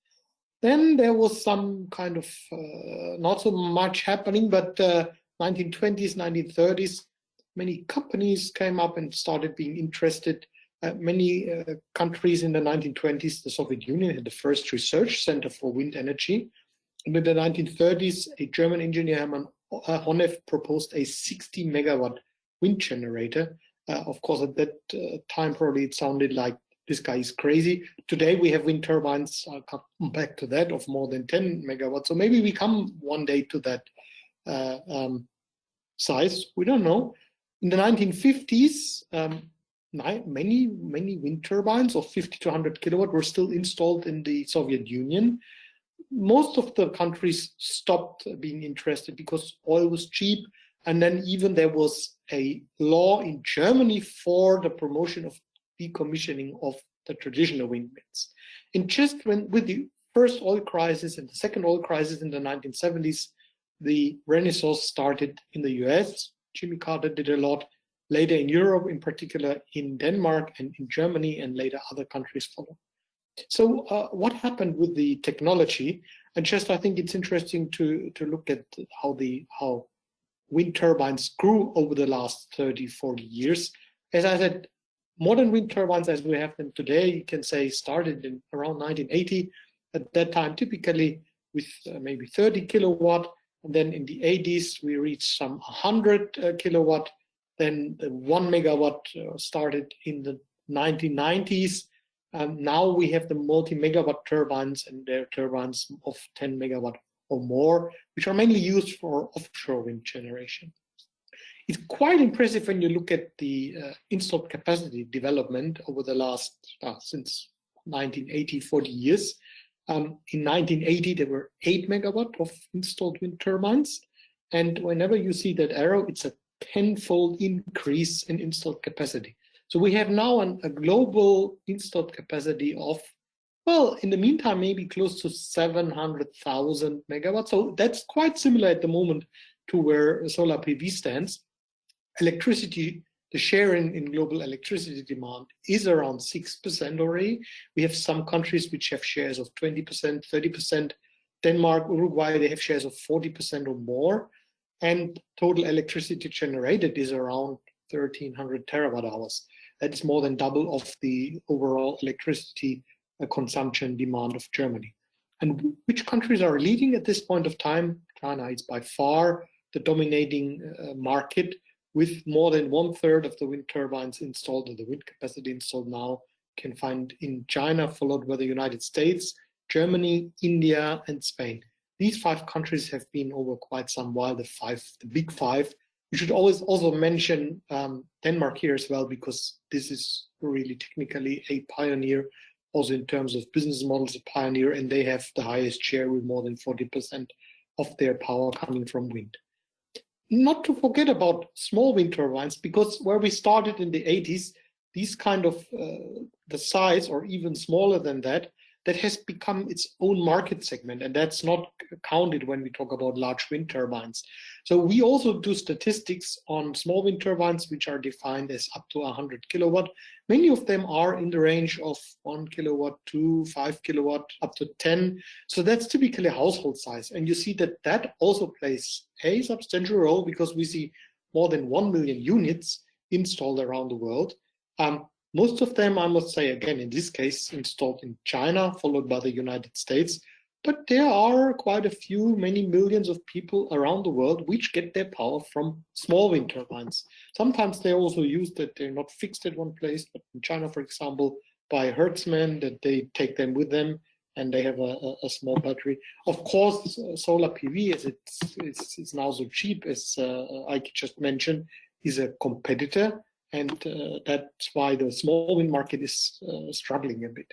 Then there was some kind of not so much happening, but 1920s, 1930s, many companies came up and started being interested. Many countries in the 1920s, the Soviet Union had the first research center for wind energy. And in the 1930s, a German engineer, Hermann Honeff, proposed a 60 megawatt wind generator. Of course, at that time, probably it sounded like this guy is crazy. Today, we have wind turbines, I'll come back to that, of more than 10 megawatts. So maybe we come one day to that size. We don't know. In the 1950s, many wind turbines of 50 to 100 kilowatt were still installed in the Soviet Union. most of the countries stopped being interested because oil was cheap. And then even there was a law in Germany for the promotion of decommissioning of the traditional windmills. And just with the first oil crisis and the second oil crisis in the 1970s, the Renaissance started in the US. Jimmy Carter did a lot. Later in Europe, in particular in Denmark and in Germany, and later other countries followed. So what happened with the technology? And just I think it's interesting to look at how wind turbines grew over the last 30, 40 years. As I said, modern wind turbines as we have them today, you can say started in around 1980. At that time, typically with maybe 30 kilowatt. And then in the 80s, we reached some 100 kilowatt. Then the 1 megawatt started in the 1990s. Now we have the multi-megawatt turbines, and they're turbines of 10 megawatt or more, which are mainly used for offshore wind generation. It's quite impressive when you look at the installed capacity development over the last, since 1980, 40 years. In 1980, there were 8 megawatt of installed wind turbines. And whenever you see that arrow, it's a tenfold increase in installed capacity. So we have now a global installed capacity of, well, in the meantime, maybe close to 700,000 megawatts. So that's quite similar at the moment to where solar PV stands. Electricity, the share in global electricity demand is around 6% already. We have some countries which have shares of 20%, 30%. Denmark, Uruguay, they have shares of 40% or more. And total electricity generated is around 1,300 terawatt hours. That is more than double of the overall electricity consumption demand of Germany. And which countries are leading at this point of time? China is by far the dominating market, with more than 1/3 of the wind turbines installed, or the wind capacity installed now, can find in China, followed by the United States, Germany, India, and Spain. These 5 countries have been over quite some while the big 5. We should always also mention Denmark here as well, because this is really technically a pioneer, also in terms of business models, a pioneer, and they have the highest share with more than 40% of their power coming from wind. Not to forget about small wind turbines, because where we started in the 80s, these kind of the size or even smaller than that, that has become its own market segment, and that's not counted when we talk about large wind turbines. So we also do statistics on small wind turbines, which are defined as up to 100 kilowatt. Many of them are in the range of 1 kilowatt to 5 kilowatt, up to 10. So that's typically household size. And you see that that also plays a substantial role, because we see more than 1 million units installed around the world. Most of them, I must say, again, in this case, installed in China, followed by the United States. But there are quite a few, many millions of people around the world which get their power from small wind turbines. Sometimes they're also used that they're not fixed at one place, but in China, for example, by herdsmen, that they take them with them and they have a small battery. Of course, solar PV, as it's now so cheap, as Eicke just mentioned, is a competitor. And that's why the small wind market is struggling a bit.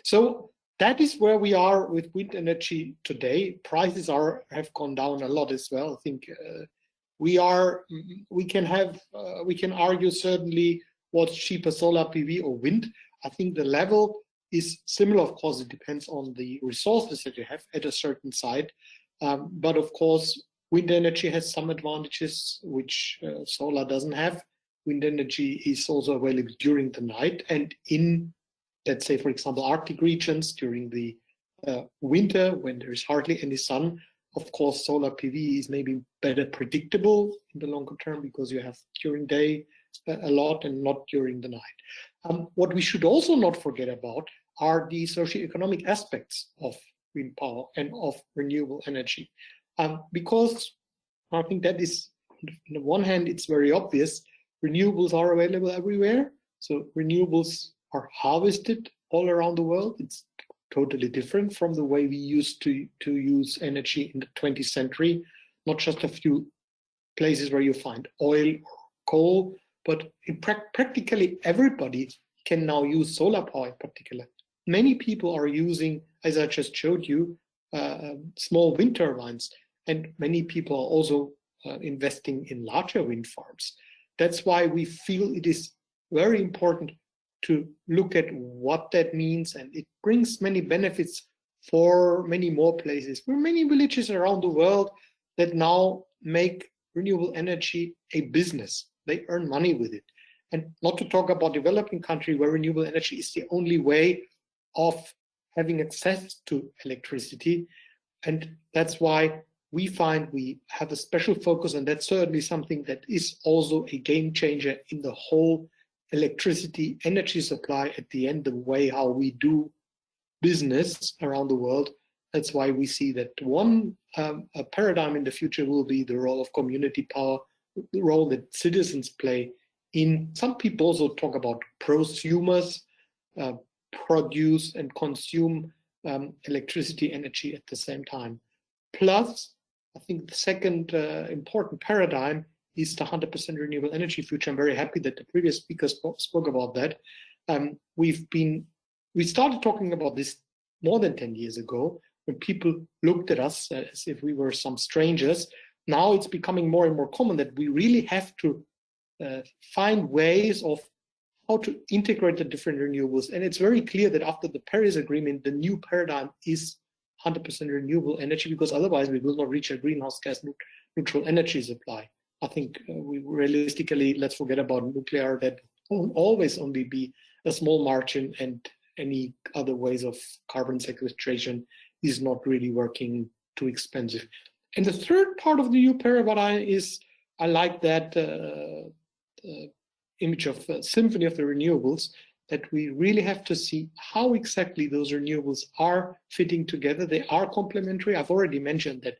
So that is where we are with wind energy today. Prices have gone down a lot as well. I think we can argue certainly what's cheaper, solar PV or wind. I think the level is similar. Of course, it depends on the resources that you have at a certain site. But of course, wind energy has some advantages which solar doesn't have. Wind energy is also available during the night, and in, let's say, for example, Arctic regions during the winter when there is hardly any sun. Of course, solar PV is maybe better predictable in the longer term, because you have during day a lot and not during the night. What we should also not forget about are the socioeconomic aspects of wind power and of renewable energy, because I think that is, on the one hand, it's very obvious. Renewables are available everywhere. So renewables are harvested all around the world. It's totally different from the way we used to use energy in the 20th century. Not just a few places where you find oil or coal, but in practically everybody can now use solar power in particular. Many people are using, as I just showed you, small wind turbines, and many people are also investing in larger wind farms. That's why we feel it is very important to look at what that means, and it brings many benefits for many more places. There are many villages around the world that now make renewable energy a business. They earn money with it. And not to talk about developing countries where renewable energy is the only way of having access to electricity. And that's why we find we have a special focus, and that's certainly something that is also a game changer in the whole electricity energy supply at the end, the way how we do business around the world. That's why we see that one a paradigm in the future will be the role of community power, the role that citizens play in, some people also talk about prosumers, produce and consume electricity energy at the same time. Plus, I think the second important paradigm is the 100% renewable energy future. I'm very happy that the previous speaker spoke about that. We started talking about this more than 10 years ago, when people looked at us as if we were some strangers. Now it's becoming more and more common that we really have to find ways of how to integrate the different renewables. And it's very clear that after the Paris Agreement, the new paradigm is 100% renewable energy, because otherwise we will not reach a greenhouse gas neutral energy supply. I think we realistically, let's forget about nuclear. That will always only be a small margin, and any other ways of carbon sequestration is not really working, too expensive. And the third part of the new paradigm is, I like that image of symphony of the renewables, that we really have to see how exactly those renewables are fitting together. They are complementary. I've already mentioned that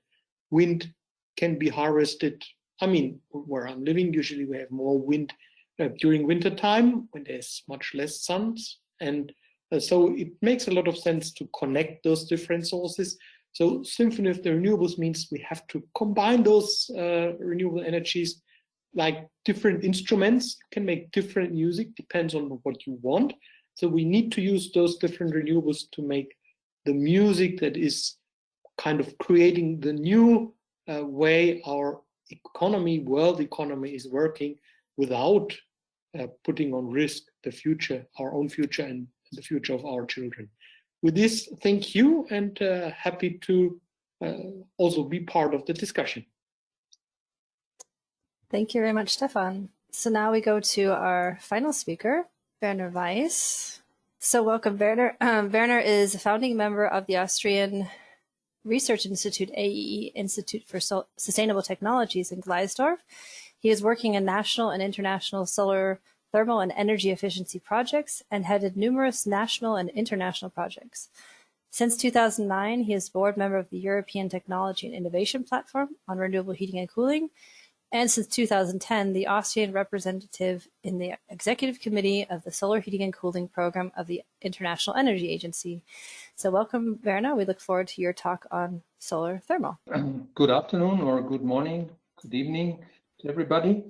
wind can be harvested. I mean, where I'm living, usually we have more wind during winter time when there's much less sun. And so it makes a lot of sense to connect those different sources. So symphony of the renewables means we have to combine those renewable energies, like different instruments can make different music, depends on what you want. So we need to use those different renewables to make the music that is kind of creating the new way our economy, world economy is working, without putting on risk the future, our own future and the future of our children. With this, thank you, and happy to also be part of the discussion. Thank you very much, Stefan. So now we go to our final speaker, Werner Weiss. So welcome, Werner. Werner is a founding member of the Austrian Research Institute, AEE, Institute for Sustainable Technologies in Gleisdorf. He is working in national and international solar, thermal, and energy efficiency projects, and headed numerous national and international projects. Since 2009, he is board member of the European Technology and Innovation Platform on Renewable Heating and Cooling, and since 2010, the Austrian representative in the Executive Committee of the Solar Heating and Cooling Program of the International Energy Agency. So welcome, Werner. We look forward to your talk on solar thermal. Good afternoon, or good morning, good evening to everybody.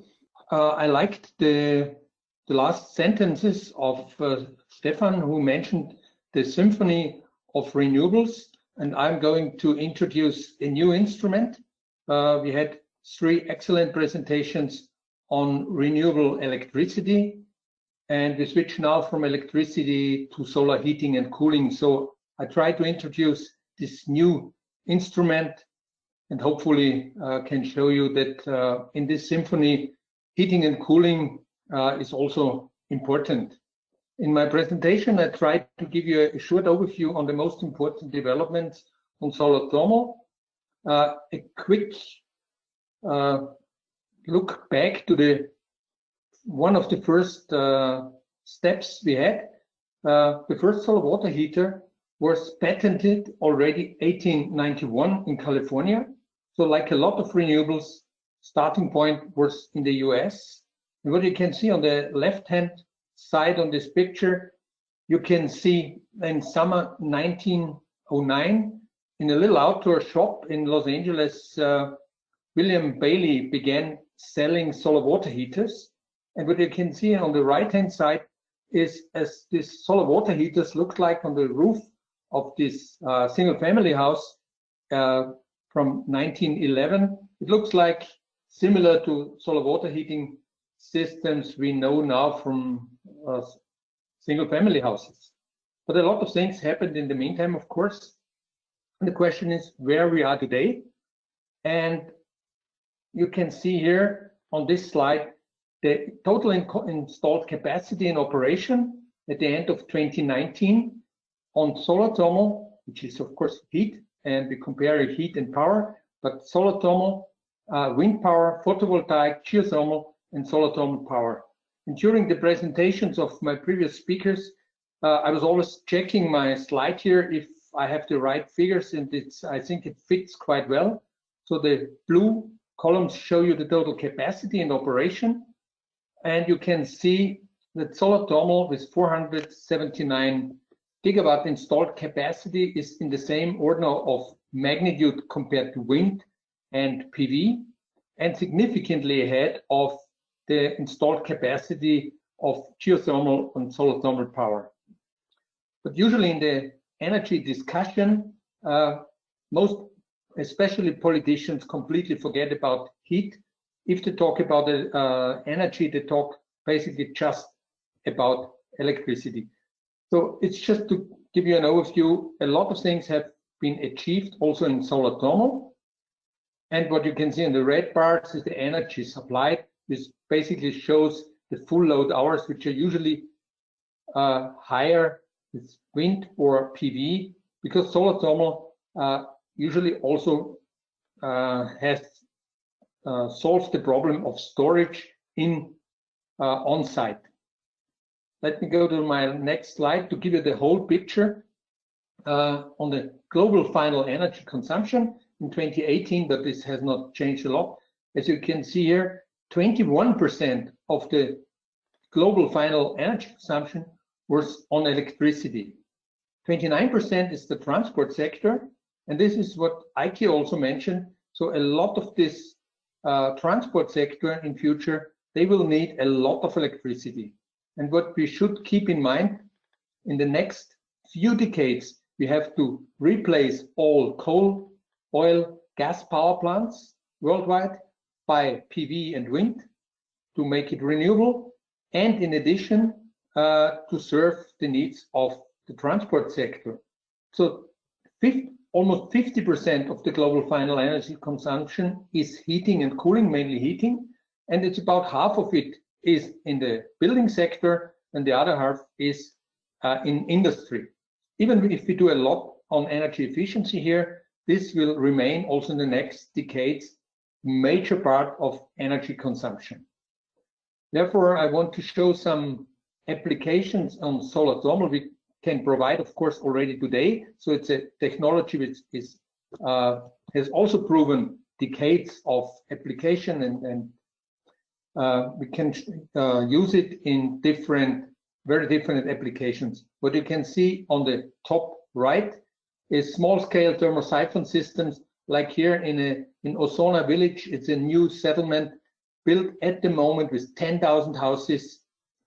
I liked the last sentences of Stefan, who mentioned the symphony of renewables, and I'm going to introduce a new instrument. We had 3 excellent presentations on renewable electricity, and we switch now from electricity to solar heating and cooling. So I try to introduce this new instrument, and hopefully can show you that in this symphony, heating and cooling is also important. In my presentation, I tried to give you a short overview on the most important developments on solar thermal. A quick look back to one of the first steps we had. The first solar water heater was patented already 1891 in California. So like a lot of renewables, starting point was in the US. And what you can see on the left-hand side on this picture, you can see in summer 1909, in a little outdoor shop in Los Angeles, William Bailey began selling solar water heaters. And what you can see on the right-hand side is, as these solar water heaters looked like on the roof of this single-family house, from 1911. It looks like similar to solar water heating systems we know now from single family houses. But a lot of things happened in the meantime, of course. And the question is where we are today. And you can see here on this slide the total installed capacity in operation at the end of 2019 on solar thermal, which is of course heat, and we compare heat and power, but solar thermal, wind power, photovoltaic, geothermal, and solar thermal power. And during the presentations of my previous speakers, I was always checking my slide here if I have the right figures, and I think it fits quite well. So the blue columns show you the total capacity in operation, and you can see that solar thermal with 479 gigawatt installed capacity is in the same order of magnitude compared to wind and PV, and significantly ahead of the installed capacity of geothermal and solar thermal power. But usually in the energy discussion, most, especially politicians, completely forget about heat. If they talk about energy, they talk basically just about electricity. So it's just to give you an overview, a lot of things have been achieved also in solar thermal. And what you can see in the red bars is the energy supplied. This basically shows the full load hours, which are usually higher with wind or PV, because solar thermal usually also has solved the problem of storage in on-site. Let me go to my next slide to give you the whole picture on the global final energy consumption in 2018, but this has not changed a lot. As you can see here, 21% of the global final energy consumption was on electricity. 29% is the transport sector, and this is what Eicke also mentioned. So a lot of this transport sector in future, they will need a lot of electricity. And what we should keep in mind, in the next few decades, we have to replace all coal, oil, gas power plants worldwide by PV and wind to make it renewable, and in addition to serve the needs of the transport sector. So almost 50% of the global final energy consumption is heating and cooling, mainly heating, and it's about half of it is in the building sector, and the other half is in industry. Even if we do a lot on energy efficiency here, this will remain also in the next decades major part of energy consumption. Therefore, I want to show some applications on solar thermal we can provide, of course, already today. So it's a technology which is has also proven decades of application, and we can use it in very different applications. What you can see on the top right is small-scale thermosiphon systems, like here in Osona village. It's a new settlement built at the moment with 10,000 houses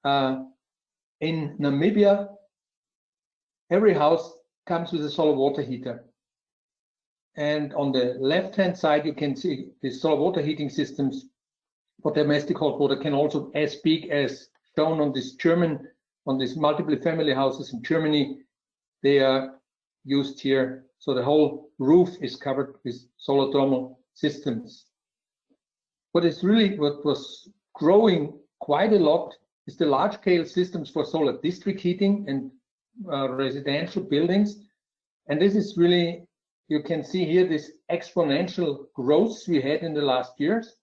in Namibia. Every house comes with a solar water heater. And on the left-hand side, you can see the solar water heating systems for domestic hot water can also as big as shown on this multiple family houses in Germany. They are used here. So the whole roof is covered with solar thermal systems. What was growing quite a lot is the large-scale systems for solar district heating and residential buildings. And this is really, you can see here this exponential growth we had in the last years.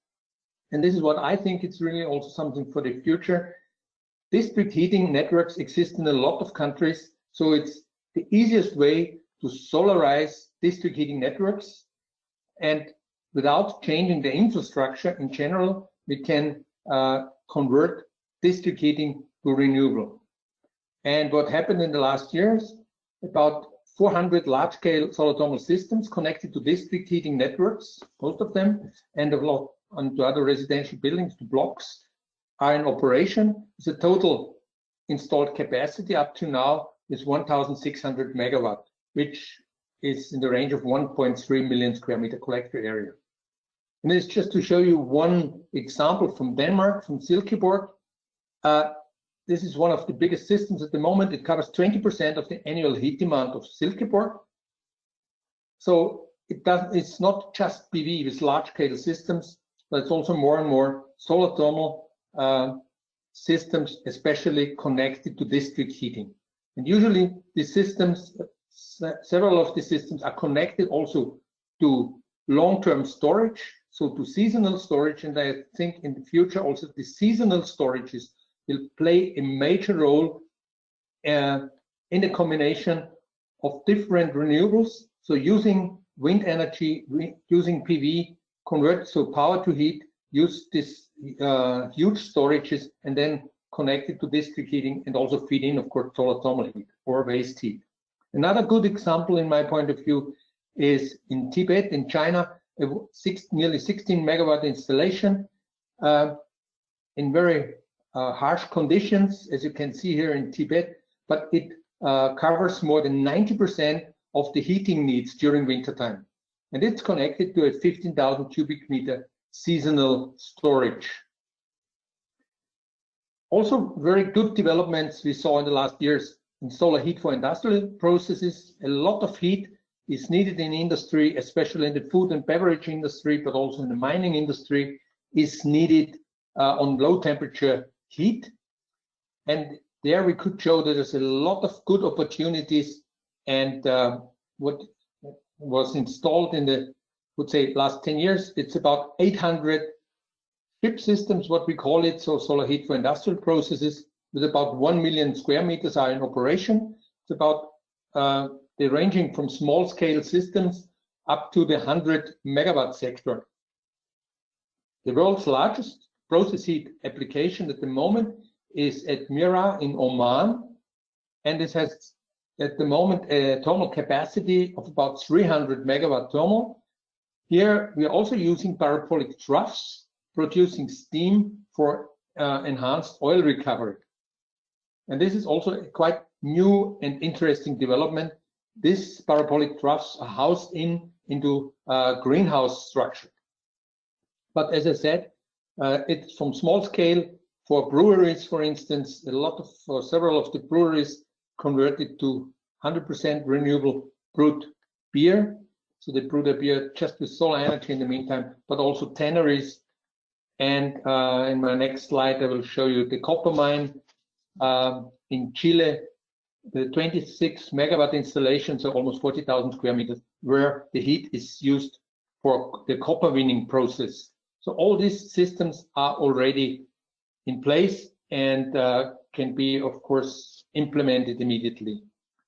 And this is what I think it's really also something for the future. District heating networks exist in a lot of countries, so it's the easiest way to solarize district heating networks. And without changing the infrastructure in general, we can convert district heating to renewable. And what happened in the last years, about 400 large-scale solar thermal systems connected to district heating networks, most of them, and a lot onto other residential buildings, to blocks, are in operation. The total installed capacity up to now is 1,600 megawatt, which is in the range of 1.3 million square meter collector area. And it's just to show you one example from Denmark, from Silkeborg. This is one of the biggest systems at the moment. It covers 20% of the annual heat demand of Silkeborg. So it's not just PV with large-scale systems, but it's also more and more solar thermal systems, especially connected to district heating. And usually these systems, several of these systems are connected also to long-term storage, so to seasonal storage. And I think in the future also the seasonal storages will play a major role in the combination of different renewables. So using wind energy, using PV, convert so power to heat, use this huge storages, and then connect it to district heating and also feed in, of course, solar thermal heat or waste heat. Another good example, in my point of view, is in Tibet, in China, a nearly 16 megawatt installation in very harsh conditions, as you can see here in Tibet, but it covers more than 90% of the heating needs during winter time. And it's connected to a 15,000 cubic meter seasonal storage. Also, very good developments we saw in the last years in solar heat for industrial processes. A lot of heat is needed in industry, especially in the food and beverage industry, but also in the mining industry, is needed on low temperature heat. And there we could show that there's a lot of good opportunities, and what was installed in the, would say, last 10 years, it's about 800 chip systems, what we call it, so solar heat for industrial processes, with about 1 million square meters are in operation. It's about, they're ranging from small scale systems up to the 100 megawatt sector. The world's largest process heat application at the moment is at Mira in Oman, and this has at the moment a thermal capacity of about 300 megawatt thermal. Here we are also using parabolic troughs, producing steam for enhanced oil recovery. And this is also a quite new and interesting development. These parabolic troughs are housed into a greenhouse structure. But as I said, it's from small scale for breweries, for instance. A lot of several of the breweries converted to 100% renewable brewed beer. So they brew their beer just with solar energy in the meantime, but also tanneries. And in my next slide, I will show you the copper mine in Chile, the 26 megawatt installation, so almost 40,000 square meters, where the heat is used for the copper winning process. So all these systems are already in place and can be, of course, implemented immediately.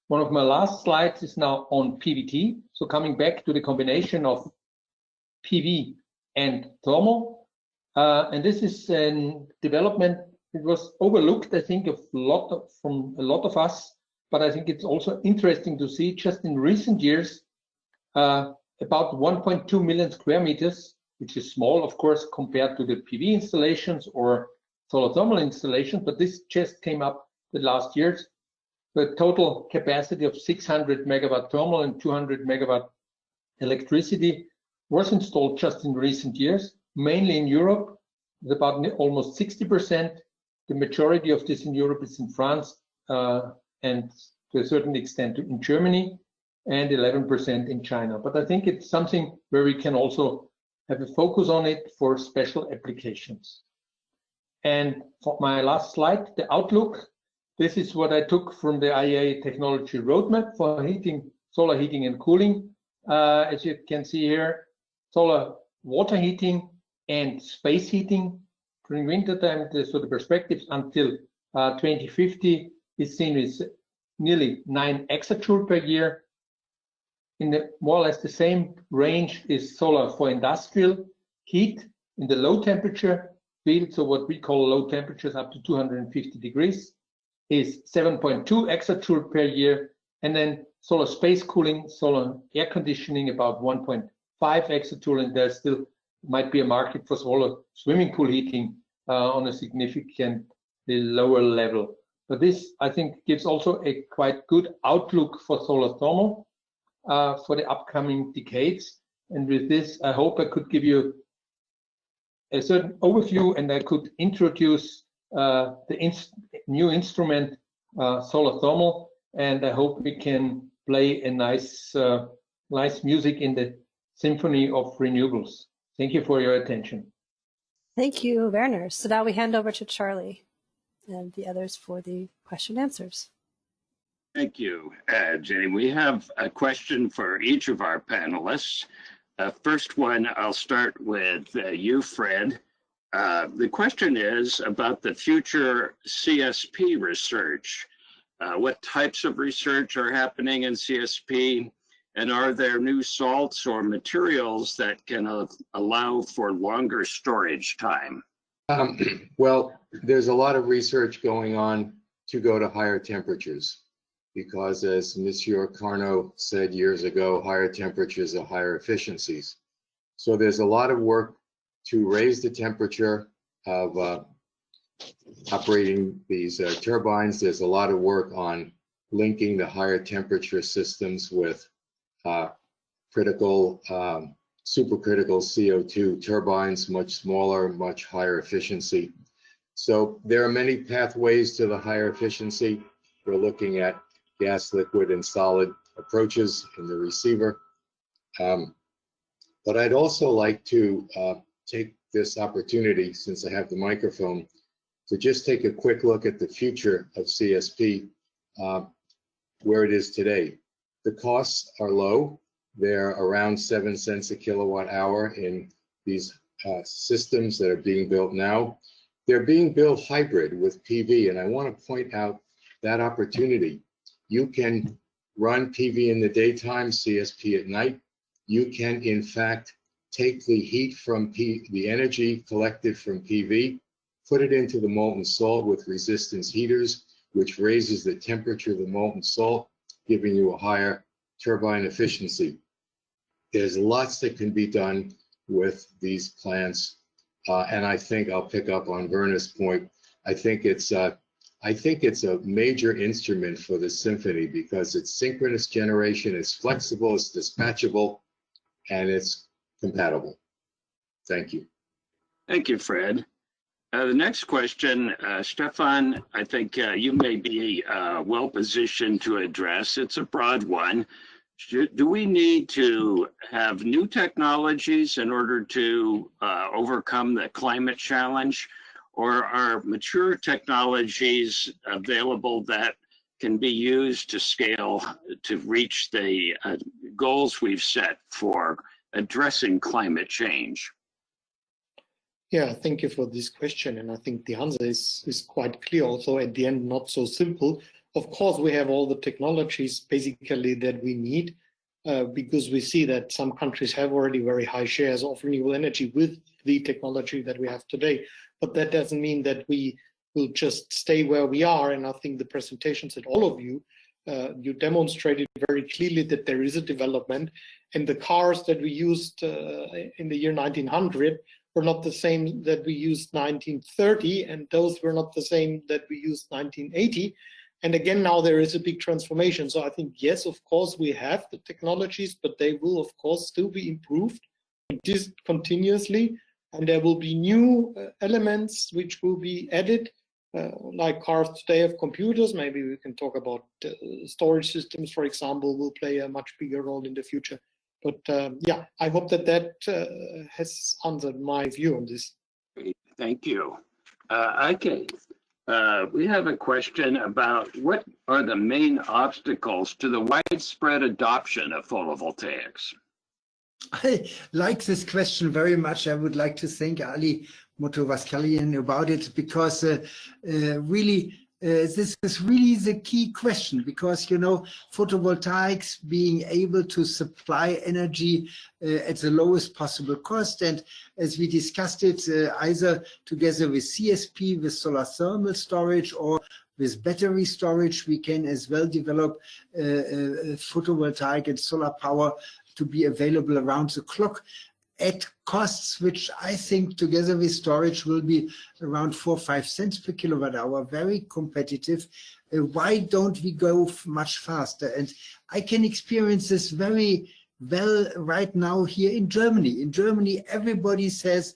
One of my last slides is now on PVT. So coming back to the combination of PV and thermal. And this is a development that was overlooked, I think, from a lot of us. But I think it's also interesting to see just in recent years, about 1.2 million square meters, which is small, of course, compared to the PV installations or solar thermal installations. But this just came up the last years. The total capacity of 600 megawatt thermal and 200 megawatt electricity was installed just in recent years, mainly in Europe, with about almost 60%. The majority of this in Europe is in France and to a certain extent in Germany, and 11% in China. But I think it's something where we can also have a focus on it for special applications. And for my last slide, the outlook. This is what I took from the IEA technology roadmap for heating, solar heating and cooling. As you can see here, solar water heating and space heating during winter time. So the perspectives until 2050 is seen as nearly 9 exajoule per year. In the more or less the same range is solar for industrial heat in the low temperature field. So what we call low temperatures up to 250 degrees. Is 7.2 exajoule per year, and then solar space cooling, solar air conditioning about 1.5 exajoule, and there still might be a market for solar swimming pool heating on a significantly lower level. But this, I think, gives also a quite good outlook for solar thermal. for the upcoming decades. And with this, I hope I could give you a certain overview, and I could introduce the new instrument, solar thermal, and I hope we can play a nice music in the symphony of renewables. Thank you for your attention. Thank you, Werner. So now we hand over to Charlie and the others for the question answers. Thank you, Jenny. We have a question for each of our panelists. First one, I'll start with you, Fred. The question is about the future CSP research. What types of research are happening in CSP? And are there new salts or materials that can allow for longer storage time? Well, there's a lot of research going on to go to higher temperatures, because as Monsieur Carnot said years ago, higher temperatures are higher efficiencies. So there's a lot of work to raise the temperature of operating these turbines. There's a lot of work on linking the higher temperature systems with critical, supercritical CO2 turbines, much smaller, much higher efficiency. So there are many pathways to the higher efficiency. We're looking at gas, liquid, and solid approaches in the receiver. But I'd also like to take this opportunity, since I have the microphone, to just take a quick look at the future of CSP, where it is today. The costs are low. They're around 7 cents a kilowatt hour in these systems that are being built now. They're being built hybrid with PV, and I want to point out that opportunity. You can run PV in the daytime, CSP at night. You can, in fact, take the heat from the energy collected from PV, put it into the molten salt with resistance heaters, which raises the temperature of the molten salt, giving you a higher turbine efficiency. There's lots that can be done with these plants, and I think I'll pick up on Werner's point. I think it's a major instrument for the symphony, because it's synchronous generation, it's flexible, it's dispatchable, and it's compatible. Thank you. Thank you, Fred. The next question, Stefan, I think you may be well positioned to address. It's a broad one. Do we need to have new technologies in order to overcome the climate challenge, or are mature technologies available that can be used to scale to reach the goals we've set for addressing climate change? Yeah, thank you for this question. And I think the answer is quite clear. Also, at the end, not so simple. Of course, we have all the technologies basically that we need, because we see that some countries have already very high shares of renewable energy with the technology that we have today. But that doesn't mean that we will just stay where we are. And I think the presentations that all of you, you demonstrated very clearly that there is a development. And the cars that we used in the year 1900 were not the same that we used 1930, and those were not the same that we used 1980. And again, now there is a big transformation. So I think, yes, of course, we have the technologies, but they will, of course, still be improved continuously. And there will be new elements which will be added, like cars today have computers. Maybe we can talk about storage systems, for example, will play a much bigger role in the future. But yeah, I hope that has answered my view on this. Thank you. Eicke, we have a question about what are the main obstacles to the widespread adoption of photovoltaics? I like this question very much. I would like to thank Ali Motovaskalian about it, because really this is really the key question, because, you know, photovoltaics being able to supply energy at the lowest possible cost. And as we discussed it, either together with CSP, with solar thermal storage, or with battery storage, we can as well develop photovoltaic and solar power to be available around the clock at costs which I think together with storage will be around 4 or 5 cents per kilowatt hour, very competitive, Why don't we go much faster? And I can experience this very well right now here in Germany. In Germany, everybody says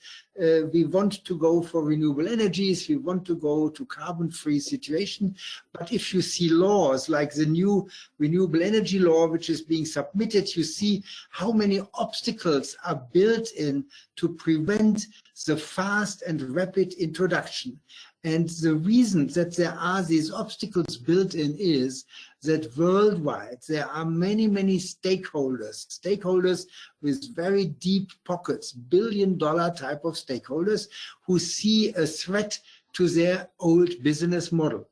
we want to go for renewable energies, we want to go to carbon-free situation. But if you see laws like the new renewable energy law, which is being submitted, you see how many obstacles are built in to prevent the fast and rapid introduction. And the reason that there are these obstacles built in is that worldwide there are many, many stakeholders with very deep pockets, billion-dollar type of stakeholders who see a threat to their old business model.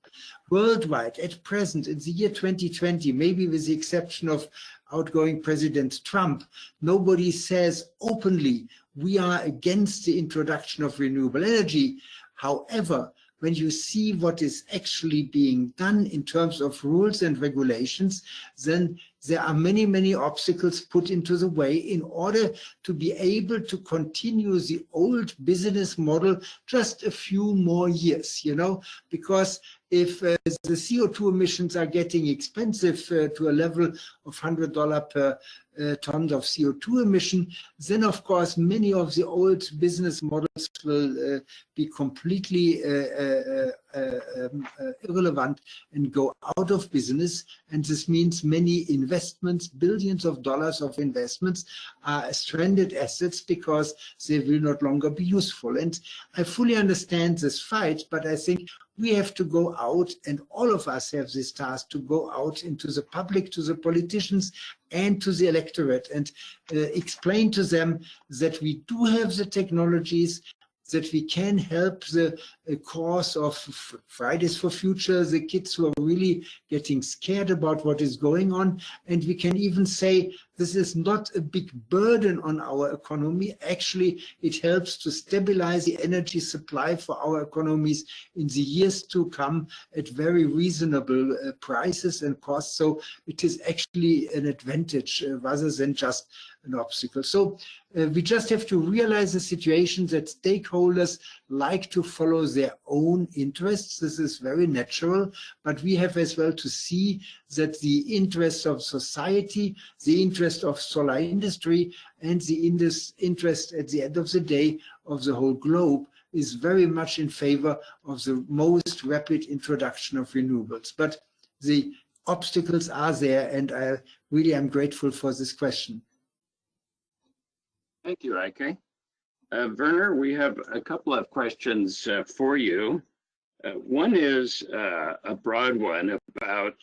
Worldwide, at present, in the year 2020, maybe with the exception of outgoing President Trump, nobody says openly, we are against the introduction of renewable energy. However, when you see what is actually being done in terms of rules and regulations, then there are many, many obstacles put into the way in order to be able to continue the old business model just a few more years, you know, because if the CO2 emissions are getting expensive to a level of $100 per ton of CO2 emission, then of course many of the old business models will be completely irrelevant and go out of business. And this means many investments, billions of dollars of investments are stranded assets because they will not longer be useful. And I fully understand this fight, but I think we have to go out, and all of us have this task to go out into the public, to the politicians and to the electorate, and explain to them that we do have the technologies, that we can help the cause of Fridays for Future, the kids who are really getting scared about what is going on. And we can even say this is not a big burden on our economy. Actually, it helps to stabilize the energy supply for our economies in the years to come at very reasonable prices and costs. So it is actually an advantage rather than just an obstacle. So we just have to realize the situation that stakeholders like to follow their own interests. This is very natural, but we have as well to see that the interests of society, the interest of solar industry, and the interest at the end of the day of the whole globe is very much in favor of the most rapid introduction of renewables. But the obstacles are there, and I really am grateful for this question. Thank you, Eicke. Werner, we have a couple of questions for you. One is a broad one about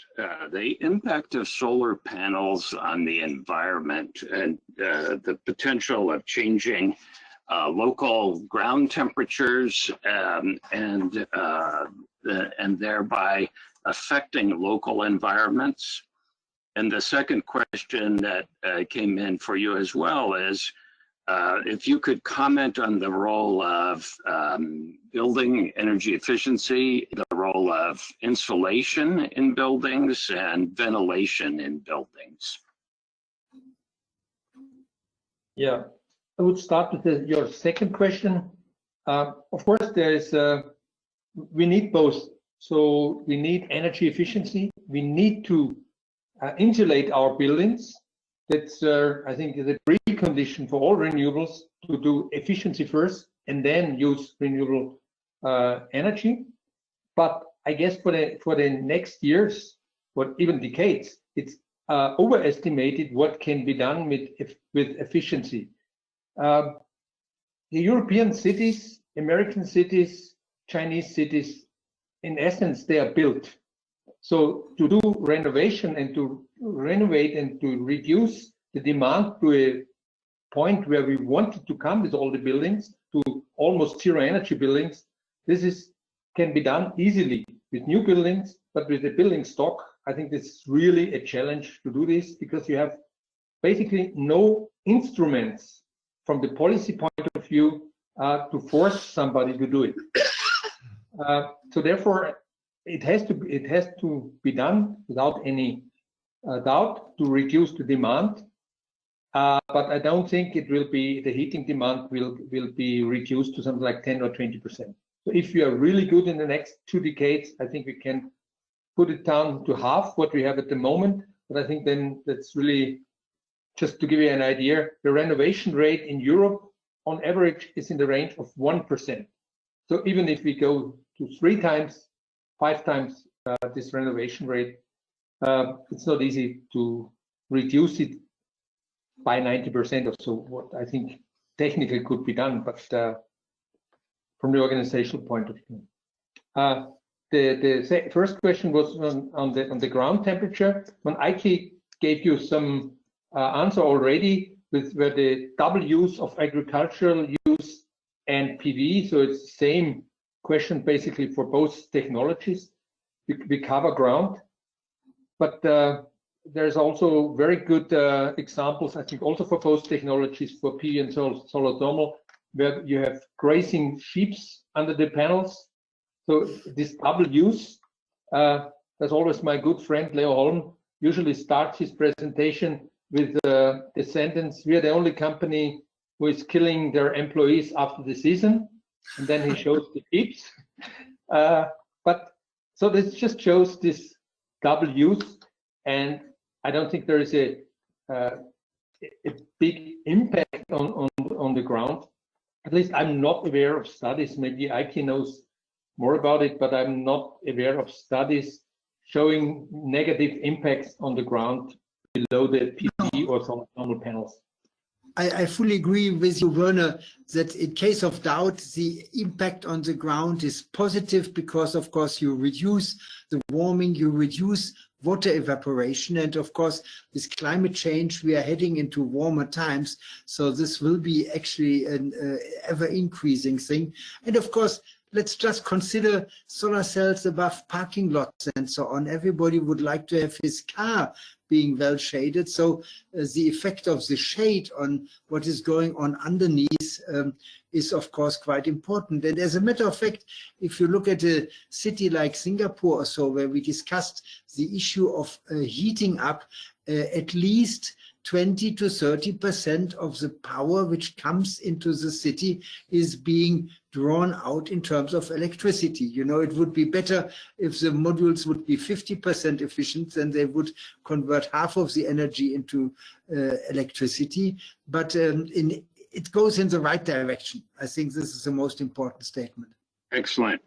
the impact of solar panels on the environment and the potential of changing local ground temperatures and thereby affecting local environments. And the second question that came in for you as well is if you could comment on the role of building energy efficiency, the role of insulation in buildings, and ventilation in buildings. Yeah, I would start with your second question. Of course, there is we need both. So we need energy efficiency. We need to insulate our buildings. That's, I think, the precondition for all renewables, to do efficiency first and then use renewable energy. But I guess for the next years, or even decades, it's overestimated what can be done with efficiency. The European cities, American cities, Chinese cities, in essence, they are built. So to do renovation and to renovate and to reduce the demand to a point where we wanted to come with all the buildings to almost zero energy buildings, this can be done easily with new buildings, but with the building stock, I think this is really a challenge to do this, because you have basically no instruments from the policy point of view to force somebody to do it. So therefore, it has to be done without any doubt to reduce the demand, but I don't think it will be, the heating demand will be reduced to something like 10 or 20%. So if you are really good in the next 2 decades, I think we can put it down to half what we have at the moment. But I think then that's really, just to give you an idea, the renovation rate in Europe on average is in the range of 1%. So even if we go to 3 times, 5 times this renovation rate, it's not easy to reduce it by 90% or so, what I think technically could be done, but from the organizational point of view. The first question was on the ground temperature. When Eicke gave you some answer already with where the double use of agricultural use and PV, so it's the same question basically for both technologies. We cover ground, but there's also very good examples, I think, also for both technologies, for PV and solar thermal, where you have grazing sheep under the panels. So this double use, that's always my good friend Leo Holm usually starts his presentation with the sentence, "We are the only company who is killing their employees after the season," and then he shows the sheep. But so this just shows this double use, and I don't think there is a big impact on the ground. At least I'm not aware of studies. Maybe Eicke knows more about it, but I'm not aware of studies showing negative impacts on the ground below the PV or solar thermal panels. I fully agree with you, Werner, that in case of doubt, the impact on the ground is positive because, of course, you reduce the warming, you reduce water evaporation, and of course, with climate change, we are heading into warmer times, so this will be actually an ever-increasing thing. And of course, let's just consider solar cells above parking lots and so on. Everybody would like to have his car being well shaded. So the effect of the shade on what is going on underneath is of course quite important. And as a matter of fact, if you look at a city like Singapore or so, where we discussed the issue of heating up, at least 20 to 30% of the power which comes into the city is being drawn out in terms of electricity. You know, it would be better if the modules would be 50% efficient, then they would convert half of the energy into electricity. But it goes in the right direction. I think this is the most important statement. Excellent.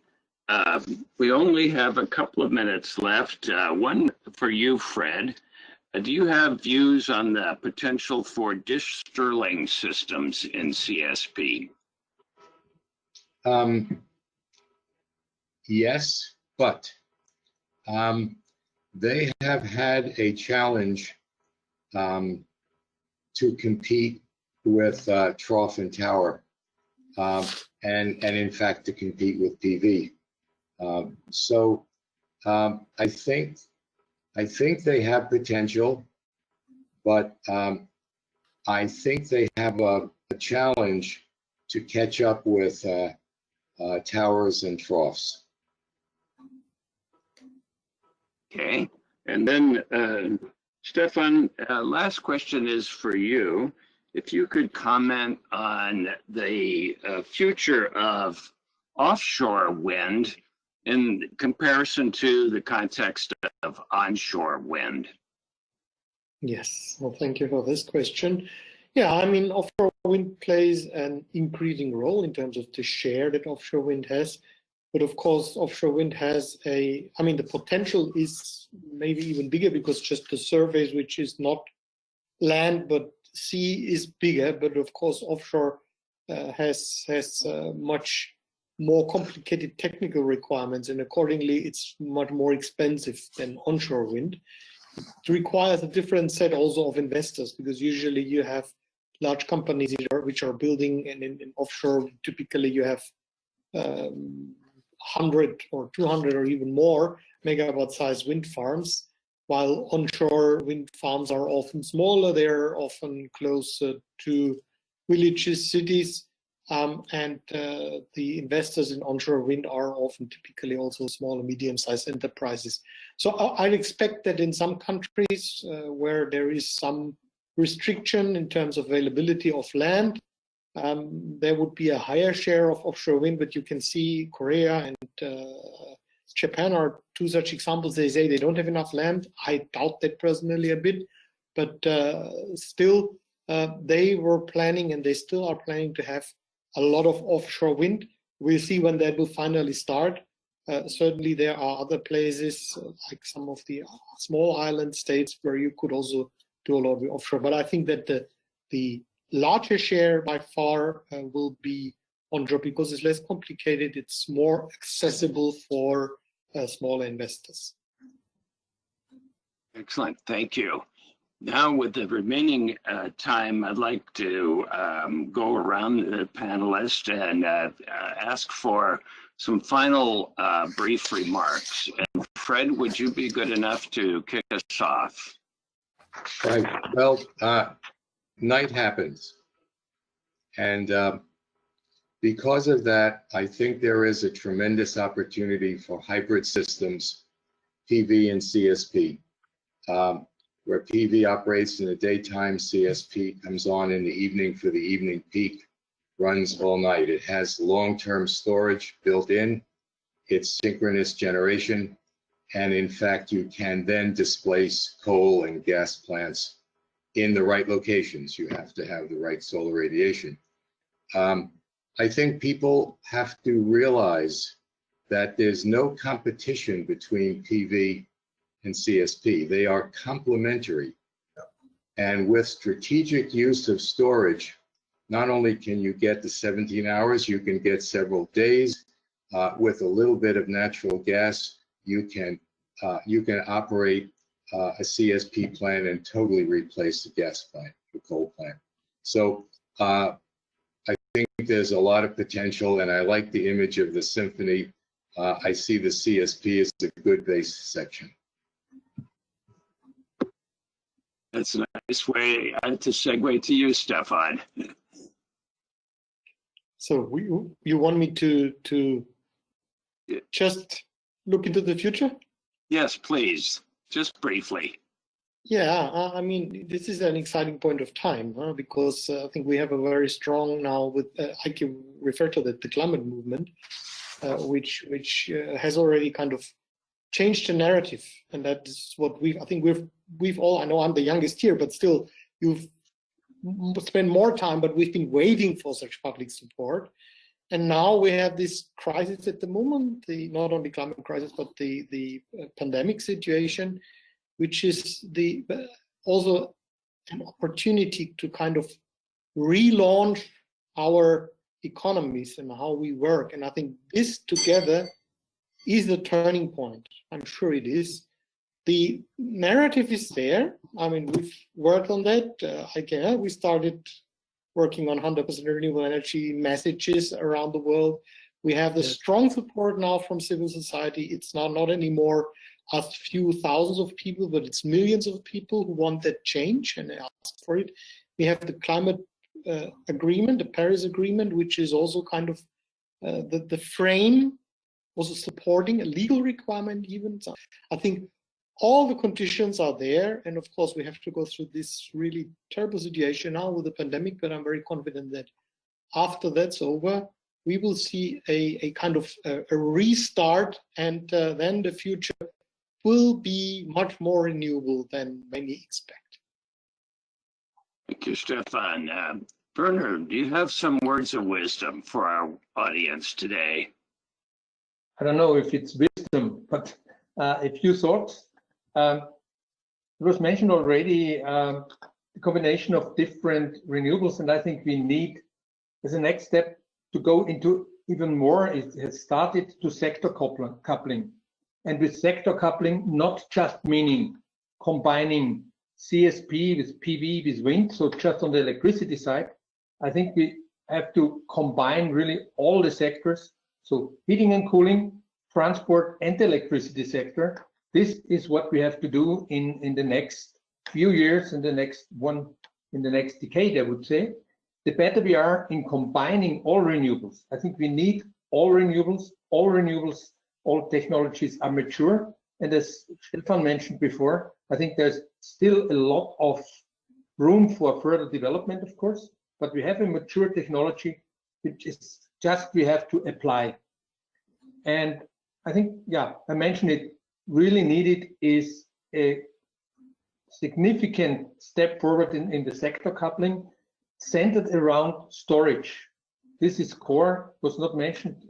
We only have a couple of minutes left. One for you, Fred. Do you have views on the potential for dish Stirling systems in CSP? Yes, but they have had a challenge to compete with trough and tower, and in fact to compete with PV. So I think they have potential, but I think they have a challenge to catch up with towers and troughs. Okay, and then Stefan, last question is for you. If you could comment on the future of offshore wind in comparison to the context of onshore wind. Yes, well, thank you for this question. Yeah, I mean, offshore wind plays an increasing role in terms of the share that offshore wind has. But of course, offshore wind has the potential is maybe even bigger because just the surface, which is not land, but sea, is bigger. But of course, offshore has much more complicated technical requirements, and accordingly, it's much more expensive than onshore wind. It requires a different set also of investors, because usually you have large companies which are building, and in offshore, typically you have 100 or 200 or even more megawatt-sized wind farms, while onshore wind farms are often smaller. They're often closer to villages, cities, and the investors in onshore wind are often typically also small and medium-sized enterprises. So I'd expect that in some countries where there is some restriction in terms of availability of land, there would be a higher share of offshore wind, but you can see Korea and Japan are two such examples. They say they don't have enough land. I doubt that personally a bit, but still they were planning, and they still are planning, to have a lot of offshore wind. We'll see when that will finally start. Certainly there are other places like some of the small island states where you could also do a lot of offshore. But I think that the larger share by far will be onshore because it's less complicated. It's more accessible for smaller investors. Excellent, thank you. Now, with the remaining time, I'd like to go around the panelists and ask for some final brief remarks. And Fred, would you be good enough to kick us off? Right. Well, night happens. And because of that, I think there is a tremendous opportunity for hybrid systems, PV and CSP. Where PV operates in the daytime, CSP comes on in the evening for the evening peak, runs all night. It has long-term storage built in, it's synchronous generation, and in fact, you can then displace coal and gas plants in the right locations. You have to have the right solar radiation. I think people have to realize that there's no competition between PV and CSP. They are complementary. And with strategic use of storage, not only can you get the 17 hours, you can get several days. With a little bit of natural gas, you can operate a CSP plant and totally replace the gas plant, the coal plant. So I think there's a lot of potential, and I like the image of the symphony. I see the CSP as a good base section. That's a nice way to segue to you, Stefan. So you want me to just look into the future? Yes, please, just briefly. Yeah, I mean, this is an exciting point of time because I think we have a very strong now with Eicke referred to the climate movement, which has already kind of changed the narrative, and that's what I think we've all. I know I'm the youngest here, but still, you've spent more time, but we've been waiting for such public support, and now we have this crisis at the moment. Not only climate crisis, but the pandemic situation, which is also an opportunity to kind of relaunch our economies and how we work. And I think this together is the turning point. I'm sure it is. The narrative is there. I mean, we've worked on that. Again, we started working on 100% renewable energy messages around the world. We have the strong support now from civil society. It's not anymore a few thousands of people, but it's millions of people who want that change and ask for it. We have the climate agreement, the Paris Agreement, which is also kind of the frame, also supporting a legal requirement even. So I think all the conditions are there, and of course we have to go through this really terrible situation now with the pandemic, but I'm very confident that after that's over, we will see a kind of a restart, and then the future will be much more renewable than many expect. Thank you, Stefan. Werner, do you have some words of wisdom for our audience today? I don't know if it's wisdom, but a few thoughts. It was mentioned already, the combination of different renewables, and I think we need, as a next step, to go into even more. It has started to sector coupling. And with sector coupling, not just meaning combining CSP with PV with wind, so just on the electricity side. I think we have to combine really all the sectors, so heating and cooling, transport, and the electricity sector. This is what we have to do in the next few years, in the next decade, I would say. The better we are in combining all renewables. I think we need all renewables, all technologies are mature. And as Stefan mentioned before, I think there's still a lot of room for further development, of course, but we have a mature technology, which is just we have to apply. And I think, yeah, I mentioned it, really needed is a significant step forward in the sector coupling centered around storage. This is core, was not mentioned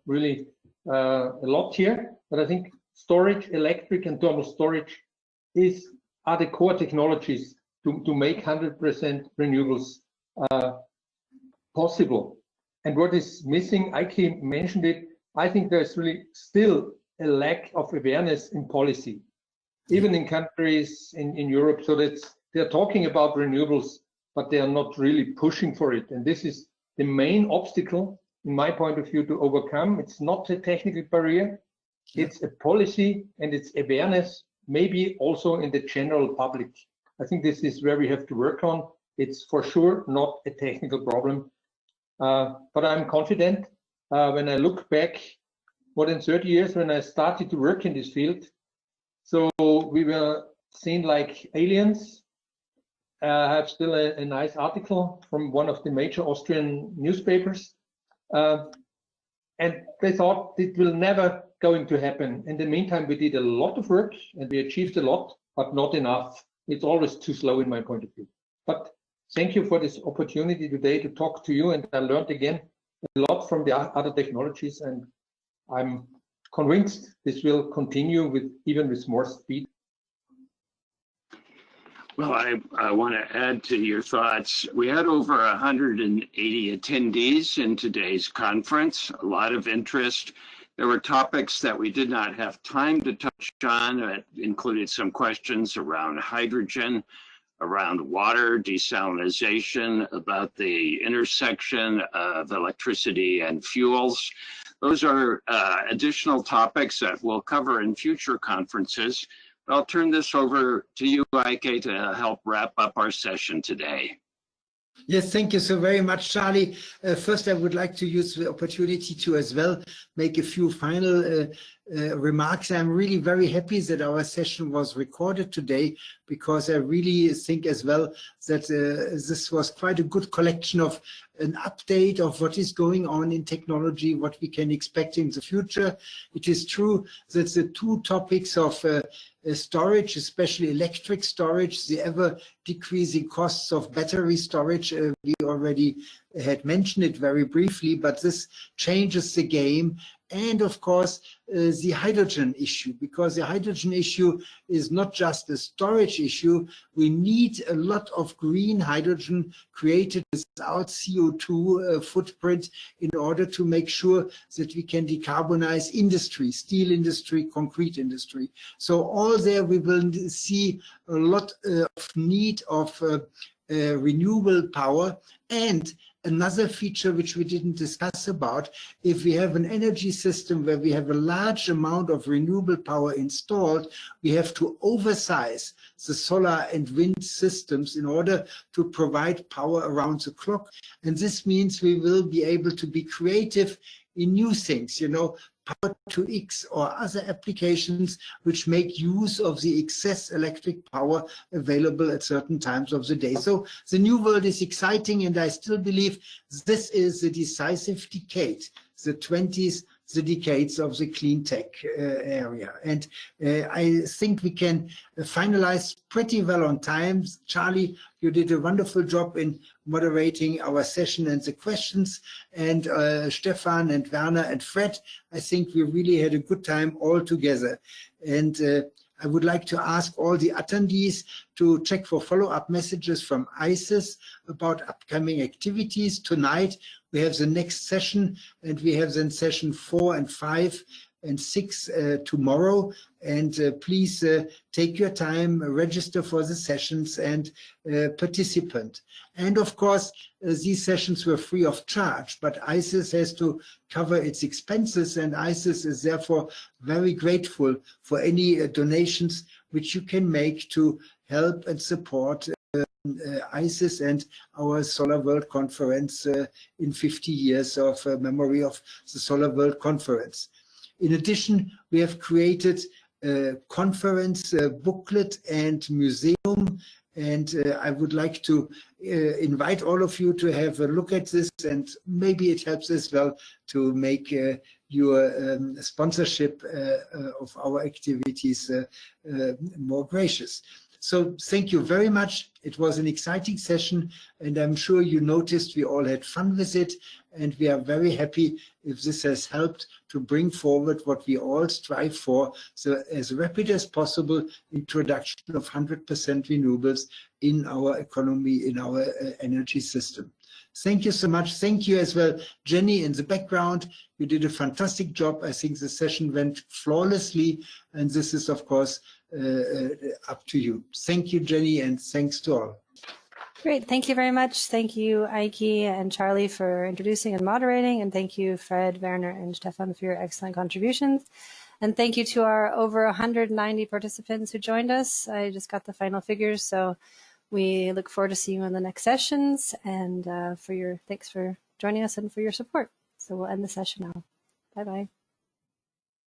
really a lot here, but I think storage, electric and thermal storage are the core technologies to make 100% renewables possible. And what is missing, Eicke mentioned it, I think there's really still a lack of awareness in policy, even in countries in Europe. So they're talking about renewables, but they are not really pushing for it. And this is the main obstacle, in my point of view, to overcome. It's not a technical barrier, it's a policy and it's awareness, maybe also in the general public. I think this is where we have to work on. It's for sure not a technical problem, but I'm confident when I look back more than 30 years when I started to work in this field. So we were seen like aliens. I have still a nice article from one of the major Austrian newspapers. And they thought it will never going to happen. In the meantime, we did a lot of work and we achieved a lot, but not enough. It's always too slow in my point of view. But thank you for this opportunity today to talk to you. And I learned again a lot from the other technologies. And I'm convinced this will continue even with more speed. Well, I want to add to your thoughts. We had over 180 attendees in today's conference, a lot of interest. There were topics that we did not have time to touch on. It included some questions around hydrogen, around water, desalination, about the intersection of electricity and fuels. Those are additional topics that we'll cover in future conferences. I'll turn this over to you, Eicke, to help wrap up our session today. Yes, thank you so very much, Charlie. First, I would like to use the opportunity to as well make a few final remarks. I'm really very happy that our session was recorded today, because I really think as well that this was quite a good collection of an update of what is going on in technology, what we can expect in the future. It is true that the two topics of storage, especially electric storage, the ever decreasing costs of battery storage, we already had mentioned it very briefly, but this changes the game. And of course, the hydrogen issue, because the hydrogen issue is not just a storage issue. We need a lot of green hydrogen created without CO2 footprint in order to make sure that we can decarbonize industry, steel industry, concrete industry. So all there we will see a lot of need of renewable power. And another feature which we didn't discuss about, if we have an energy system where we have a large amount of renewable power installed, we have to oversize the solar and wind systems in order to provide power around the clock. And this means we will be able to be creative in new things, you know, power to X or other applications which make use of the excess electric power available at certain times of the day. So the new world is exciting, and I still believe this is the decisive decade, the 20s, the decades of the clean tech area. And I think we can finalize pretty well on time. Charlie, you did a wonderful job in moderating our session and the questions. And Stefan and Werner and Fred, I think we really had a good time all together. And I would like to ask all the attendees to check for follow-up messages from ISES about upcoming activities. Tonight, we have the next session, and we have then session 4 and 5 and 6 tomorrow. And please take your time, register for the sessions, and participate. And of course, these sessions were free of charge, but ISES has to cover its expenses, and ISES is therefore very grateful for any donations which you can make to help and support ISES and our Solar World Conference in 50 years of memory of the Solar World Conference. In addition, we have created a conference booklet and museum And I would like to invite all of you to have a look at this, and maybe it helps as well to make your sponsorship of our activities more gracious. So thank you very much. It was an exciting session, and I'm sure you noticed we all had fun with it, and we are very happy if this has helped to bring forward what we all strive for, so as rapid as possible introduction of 100% renewables in our economy, in our energy system. Thank you so much. Thank you as well, Jenny, in the background. You did a fantastic job. I think the session went flawlessly, and this is, of course, up to you. Thank you, Jenny, and thanks to all. Great. Thank you very much. Thank you, Eicke and Charlie, for introducing and moderating. And thank you, Fred, Werner, and Stefan, for your excellent contributions. And thank you to our over 190 participants who joined us. I just got the final figures, so we look forward to seeing you in the next sessions. And thanks for joining us and for your support. So we'll end the session now. Bye-bye.